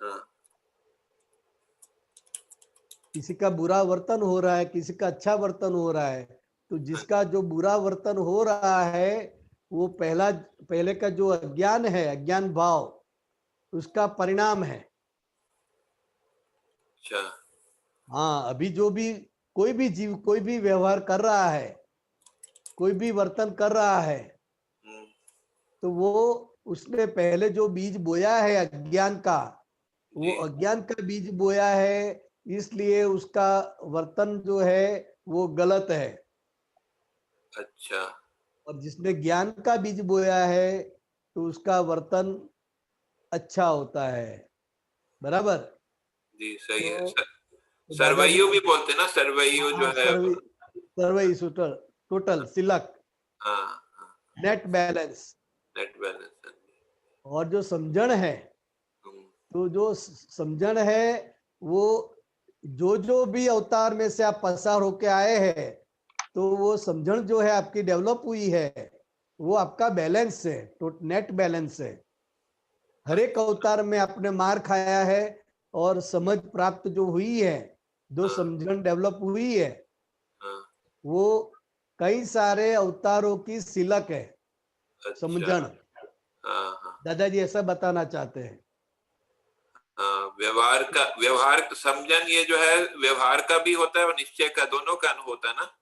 हाँ किसी का बुरा वर्तन हो रहा है, किसी का अच्छा वर्तन हो रहा है, तो जिसका जो बुरा वर्तन हो रहा है वो पहले का जो अज्ञान है, अज्ञान भाव, उसका परिणाम है। अच्छा। हाँ, अभी जो भी कोई भी जीव कोई भी व्यवहार कर रहा है, कोई भी वर्तन कर रहा है, तो वो उसने पहले जो बीज बोया है अज्ञान का, वो अज्ञान का बीज बोया है, इसलिए उसका वर्तन जो है वो गलत है। अच्छा। और जिसने ज्ञान का बीज बोया है तो उसका वर्तन अच्छा होता है। बराबर जी सही है। तो सरवैयो भी बोलते हैं ना, सरवैयो जो है। सर्वई टोटल सिलक, हाँ नेट बैलेंस। Net balance. और जो समझण है, तो जो समझण है वो जो भी अवतार में से आप पसार होके आए हैं, तो वो समझण जो है आपकी डेवलप हुई है, वो आपका बैलेंस है, तो नेट बैलेंस है। हर एक अवतार में आपने मार खाया है और समझ प्राप्त जो हुई है, जो समझण डेवलप हुई है, वो कई सारे अवतारों की सिलक है। अच्छा। समझण। दादाजी ऐसा बताना चाहते हैं। व्यवहार समझन, ये जो है व्यवहार का भी होता है और निश्चय का, दोनों का होता है ना।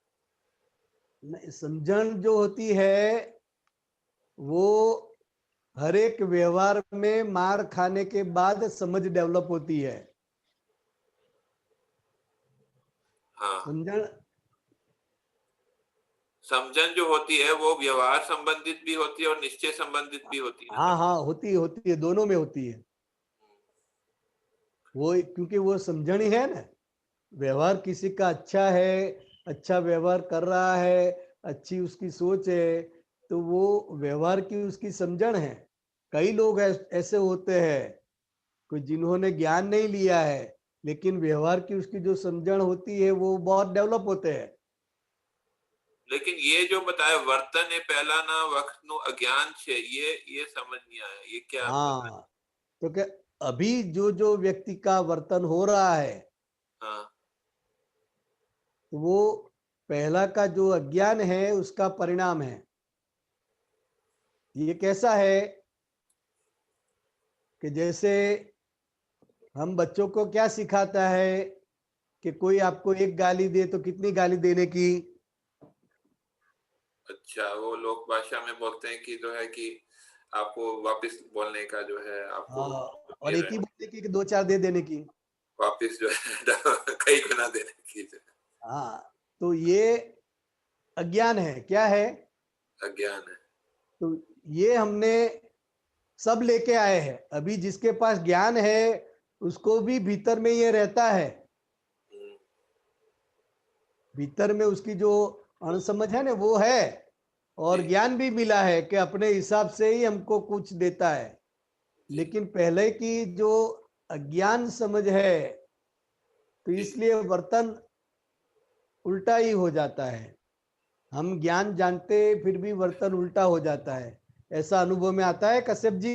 समझन जो होती है वो हर एक व्यवहार में मार खाने के बाद समझ डेवलप होती है। हाँ। समझन जो होती है वो व्यवहार संबंधित भी होती है और निश्चय संबंधित भी होती है। हाँ होती है, दोनों में होती है वो, क्योंकि वो समझन ही है ना। व्यवहार किसी का अच्छा है, अच्छा व्यवहार कर रहा है, अच्छी उसकी सोच है, तो वो व्यवहार की उसकी समझन है। कई लोग ऐसे होते हैं कि जिन्होंने ज्ञान नहीं लिया है, लेकिन व्यवहार की उसकी जो समझन होती है वो बहुत डेवलप होते हैं। लेकिन ये जो बताया वर्तन है पहला ना वक्त नु अज्ञान छे, ये समझ नहीं आया, ये क्या? हाँ, तो क्या अभी जो व्यक्ति का वर्तन हो रहा है, हाँ। तो वो पहला का जो अज्ञान है उसका परिणाम है। ये कैसा है कि जैसे हम बच्चों को क्या सिखाता है कि कोई आपको एक गाली दे तो कितनी गाली देने की। अच्छा, वो लोक भाषा में बोलते हैं कि जो है कि आपको वापस बोलने का जो है आपको, और एक ही बोलने की कि 2-4 दे देने की, वापस जो है कई गुना देने की। हाँ, तो ये अज्ञान है। क्या है? अज्ञान है। तो ये हमने सब लेके आए हैं। अभी जिसके पास ज्ञान है उसको भी भीतर में ये रहता है, भीतर में उसकी जो अणसमझ है ना वो है, और ज्ञान भी मिला है कि अपने हिसाब से ही हमको कुछ देता है। लेकिन पहले की जो अज्ञान समझ है, तो इसलिए वर्तन उल्टा ही हो जाता है। हम ज्ञान जानते फिर भी वर्तन उल्टा हो जाता है। ऐसा अनुभव में आता है कश्यप जी?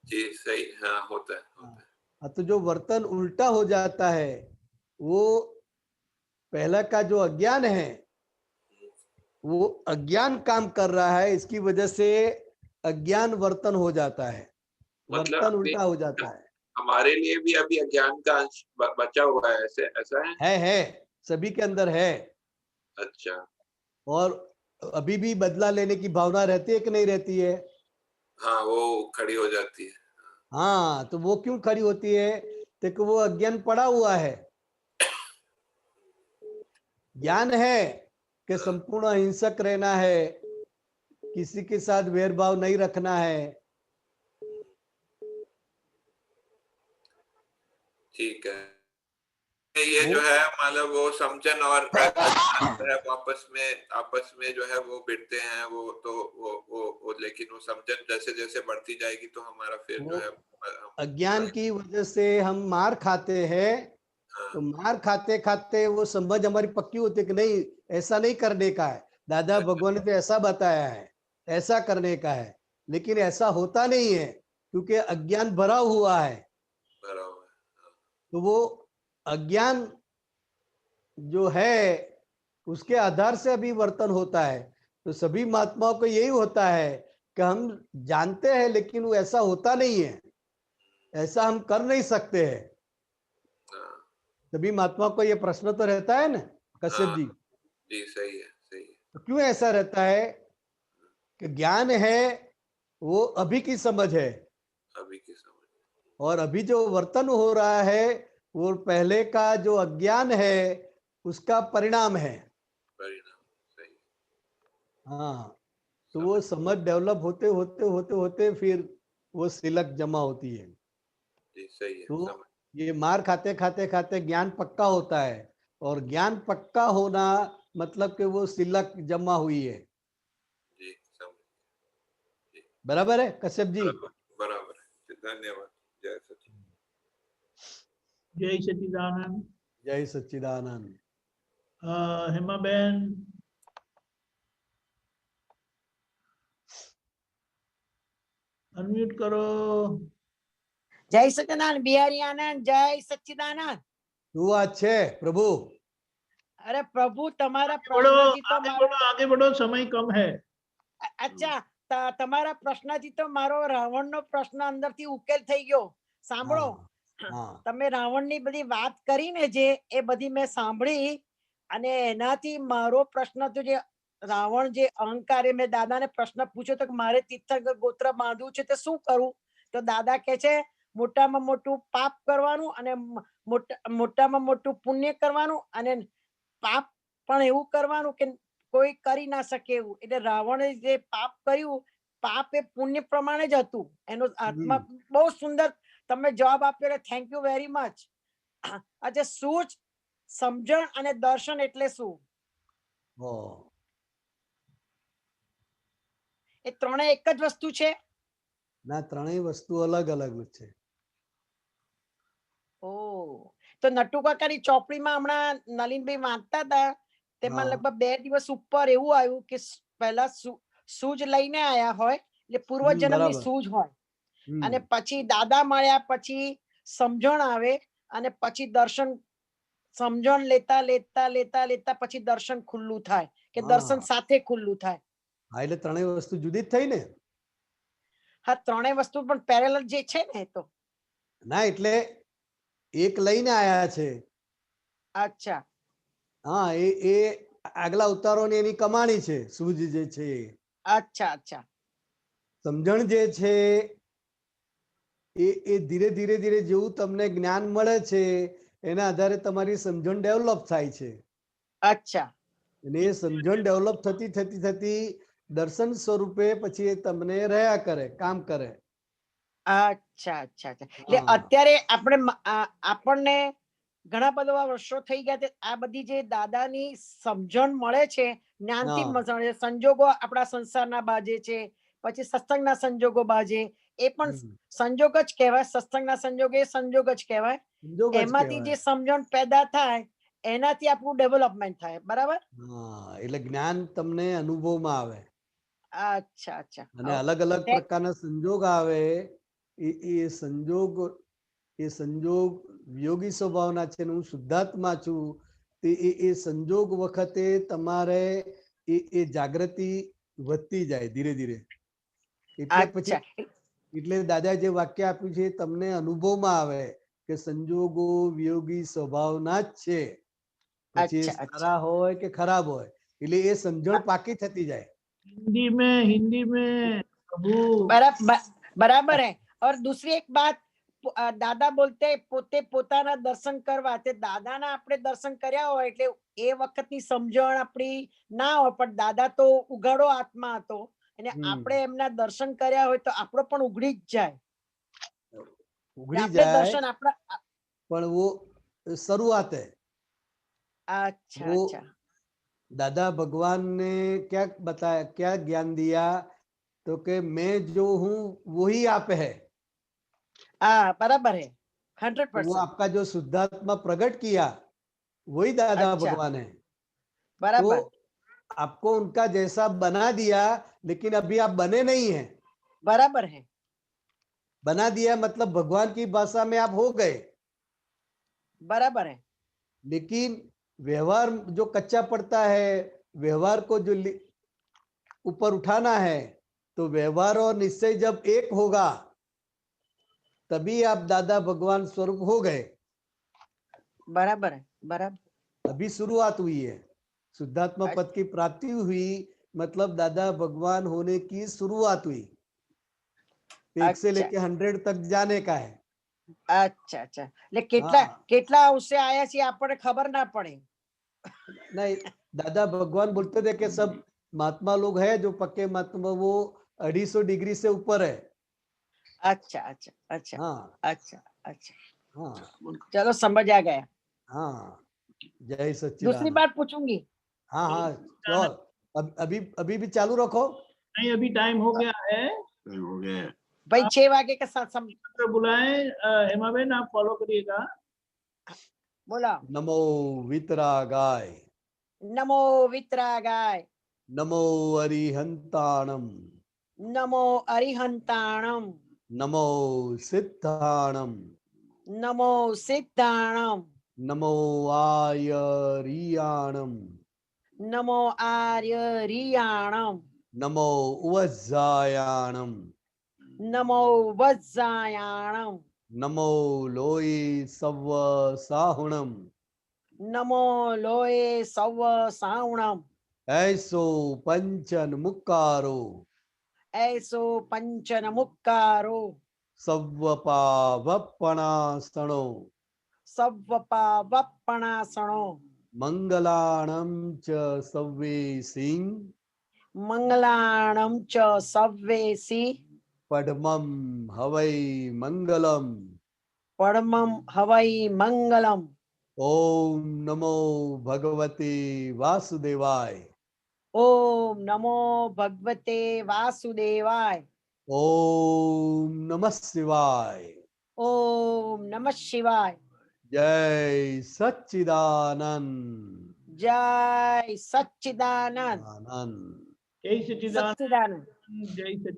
जी सही। हाँ होता है। तो जो वर्तन उल्टा हो जाता है वो पहला का जो अज्ञान है, वो अज्ञान काम कर रहा है, इसकी वजह से अज्ञान वर्तन हो जाता है, मतलब वर्तन उल्टा हो जाता है। हमारे लिए भी अभी अज्ञान का अंश बचा हुआ है, ऐसा है? है, सभी के अंदर है। अच्छा। और अभी भी बदला लेने की भावना रहती है कि नहीं रहती है? हाँ, वो खड़ी हो जाती है। हाँ, तो वो क्यों खड़ी होती है? देखो वो अज्ञान पड़ा हुआ है। ज्ञान है कि संपूर्ण अहिंसक रहना है, किसी के साथ भेदभाव नहीं रखना है। ठीक है। ये जो है मतलब वो समझन और अज्ञान है आपस में जो है वो भिड़ते हैं, वो तो वो लेकिन वो समझन जैसे जैसे बढ़ती जाएगी तो हमारा फिर जो है अज्ञान की वजह से हम मार खाते हैं। तो मार खाते खाते वो समझ हमारी पक्की होती है कि नहीं, ऐसा नहीं करने का है। दादा भगवान ने तो ऐसा बताया है ऐसा करने का है, लेकिन ऐसा होता नहीं है क्योंकि अज्ञान भरा हुआ है। तो वो अज्ञान जो है उसके आधार से अभी वर्तन होता है। तो सभी महात्माओं को यही होता है कि हम जानते हैं लेकिन वो ऐसा होता नहीं है, ऐसा हम कर नहीं सकते हैं। सभी महात्माओं को ये प्रश्न तो रहता है ना कश्यप जी? जी सही है, सही है। तो क्यों ऐसा रहता है कि ज्ञान है वो अभी की समझ है, अभी की समझ, और अभी जो वर्तन हो रहा है वो पहले का जो अज्ञान है उसका परिणाम है। परिणाम, सही। हाँ, तो वो समझ डेवलप होते होते होते होते फिर वो सिलक जमा होती है। जी सही है, तो समझ। ये मार खाते खाते खाते ज्ञान पक्का होता है, और ज्ञान पक्का होना मतलब कि वो सिलक जमा हुई है। जी समझ। बराबर है कश्यप जी? बराबर है, धन्यवाद। जय सचिदानंद। जय सच्चिदानंद। जय सच्चिदानंद। हेमा बेन, अनम्यूट करो। जय सच्चिदानंद बिहारी आनंद, जय सच्चिदानंद। तू अच्छे प्रभु। अरे प्रभु તમારા बढ़ो, પ્રશ્નથી તો आगे મારો बढ़ो, आगे बढ़ो, समय कम है। અચ્છા તમારા પ્રશ્નથી તો મારો રાવણનો પ્રશ્ન અંદરથી ઉકેલ થઈ ગયો. સાંભળો, हाँ, તમે રાવણની બધી વાત કરી ને જે એ બધી મેં સાંભળી, અને એનાથી મારો પ્રશ્ન તો જે રાવણ જે અહંકારે મેં દાદાને પ્રશ્ન પૂછ્યો તો કે મારે તીર્થંકર ગોત્ર બાંધવું છે તો શું કરવું? તો દાદા કહે છે મોટામાં મોટું પાપ કરવાનું અને મોટામાં મોટું પુણ્ય કરવાનું, અને પાપ પણ એવું કરવાનું કે કોઈ કરી ના શકે એવું. એટલે રાવણે જે પાપ કર્યું, પાપ એ પુણ્ય પ્રમાણે જ હતું. એનો આત્મા બહુ સુંદર તમે જવાબ આપ્યો, થેન્ક યુ વેરી મચ. આજે સૂઝ, સમજણ અને દર્શન એટલે શું? એ ત્રણેય એક જ વસ્તુ છે? ના, ત્રણેય વસ્તુ અલગ અલગ છે. ઓ, તો નટુ કાકાની ચોપડીમાં હમણાં નલિનભાઈ વાંચતા હતા, તેમાં લગભગ 2 દિવસ ઉપર એવું આવ્યું કે પહેલા સૂઝ લઈને આયા હોય એટલે પૂર્વજન્મની સૂઝ હોય, અને પછી દાદા મળ્યા પછી સમજણ આવે, અને પછી દર્શન, સમજણ લેતા લેતા લેતા લેતા પછી દર્શન ખુલ્લું થાય કે દર્શન સાથે ખુલ્લું થાય. હા, એટલે ત્રણેય વસ્તુ જુદી જ થઈ ને? હા, ત્રણેય વસ્તુ પણ પેરેલલ જે છે ને એ તો. ના, એટલે એક લઈને આયા છે. અચ્છા. હા, એ આગલા અવતારોની એની કમાણી છે સૂઝ જે છે. અચ્છા અચ્છા. સમજણ જે છે એ ધીરે ધીરે ધીરે જેવું તમને જ્ઞાન મળે છે એના આધારે તમારી સમજણ ડેવલપ થાય છે. અચ્છા. અને એ સમજણ ડેવલપ થતી થતી થતી દર્શન સ્વરૂપે પછી એ તમને રહ્યા કરે, કામ કરે. અચ્છા અચ્છા અચ્છા. એટલે અત્યારે આપણને ઘણા બધા વર્ષો થઈ ગયા છે, આ બધી જે દાદાની સમજણ મળે છે, જ્ઞાનથી મળે, સંજોગો આપણા સંસારના બાજે છે, પછી સત્સંગના સંજોગો બાજે, એ પણ સંજોગ જ કહેવાય. સત્સંગના સંજોગ એ સંજોગ જ કહેવાય. એમાંથી જે સમજણ પેદા થાય એનાથી આપણું ડેવલપમેન્ટ થાય. બરાબર? હા, એટલે જ્ઞાન તમને અનુભવમાં આવે. અચ્છા અચ્છા. અને અલગ અલગ પ્રકારના સંજોગ આવે, એ સંજોગ વિયોગી સ્વભાવના છે. હું શુદ્ધાત્મા છું. એ સંજોગ વખતે તમારે એ જાગૃતિ વધતી જાય ધીરે ધીરે. એટલે પછી એટલે દાદા જે વાક્ય આપ્યું છે તમને અનુભવમાં આવે કે સંજોગો વિયોગી સ્વભાવના જ છે. પછી સારા હોય કે ખરાબ હોય, એટલે એ સમજણ પાકી થતી જાય. हिंदी में प्रभु बराबर है. और दूसरी एक बात, दादा बोलते પોતે પોતાના દર્શન કરવા, તે દાદાના આપણે દર્શન કર્યા હોય એટલે એ વખતની સમજણ આપણી ના હોય, પણ દાदा તો ઉઘાડો આત્મા હતો, અને આપણે એમના દર્શન કર્યા હોય તો આપણો પણ ઉઘડી જ જાય. ઉઘડી જાય, દર્શન આપણા, પણ वो शुरुआत है. अच्छा अच्छा. दादा भगवान ने क्या बताया, क्या ज्ञान दिया? तो कि मैं जो हूं वही आप है. बराबर है, 100%. वो आपका जो शुद्धात्मा प्रकट किया वही दादा भगवान है. बराबर. आपको उनका जैसा बना दिया, लेकिन अभी आप बने नहीं हैं। बराबर है। बना दिया मतलब भगवान की भाषा में आप हो गए, बराबर है। लेकिन व्यवहार जो कच्चा पड़ता है, व्यवहार को जो ऊपर उठाना है, तो व्यवहार और निश्चय जब एक होगा तभी आप दादा भगवान स्वरूप हो गए। बराबर है। बराबर। अभी शुरुआत हुई है, शुद्धात्मा पद की प्राप्ति हुई, मतलब दादा भगवान होने की शुरुआत हुई। 1 से लेके 100 तक जाने का है। अच्छा अच्छा, એટલે કેટલા કેટલા उससे आया सी आपने खबर ना पड़े। नहीं, दादा भगवान बोलते थे कि सब महात्मा लोग हैं जो पक्के महात्मा, वो 250 डिग्री से ऊपर है। अच्छा अच्छा अच्छा। हाँ अच्छा अच्छा। हाँ चलो समझ आ गया। हाँ, जय दूसरी सच्चिदानंद। बात पूछूंगी। हाँ हाँ, श्योर। अभी भी चालू रखो। नहीं, अभी टाइम हो गया है। हो गया। भाई 6 वागे के साथ तो बुलाए हेमाबेन, आप फॉलो करिएगा। बोला। नमो वितरागाय, नमो वितरागाय, नमो अरिहंताणम, नमो अरिहंताणम, नमो सिद्धाणम, नमो सिद्धाणम, नमो आयरियाणम, नमो आर्यरियाणम, नमो उवज्जायाणम, नमो वज्जायाणम, नमो लोई सव्व साहुणम, नमो लोये सव सावणम, ऐसो पंचन मुक्कारो, ऐसो पंचन मुक्कारो, सव्वपावपणासणो, सव्वपावपणासणो, मंगलाणं च सव्वेसिं, मंगलाणं च सव्वेसि, पद्मं हवै मंगलम्। परमं हवै मंगलम। ओम नमो भगवते वासुदेवाय, ओम नमो भगवते वासुदेवाय, ओम नमः शिवाय, ओम नमः शिवाय। जय सच्चिदानंद। जय सच्चिदानंद। आनंद। जय सच्चिदानंद, सच्चिदानंद। जय सच्चिदानंद।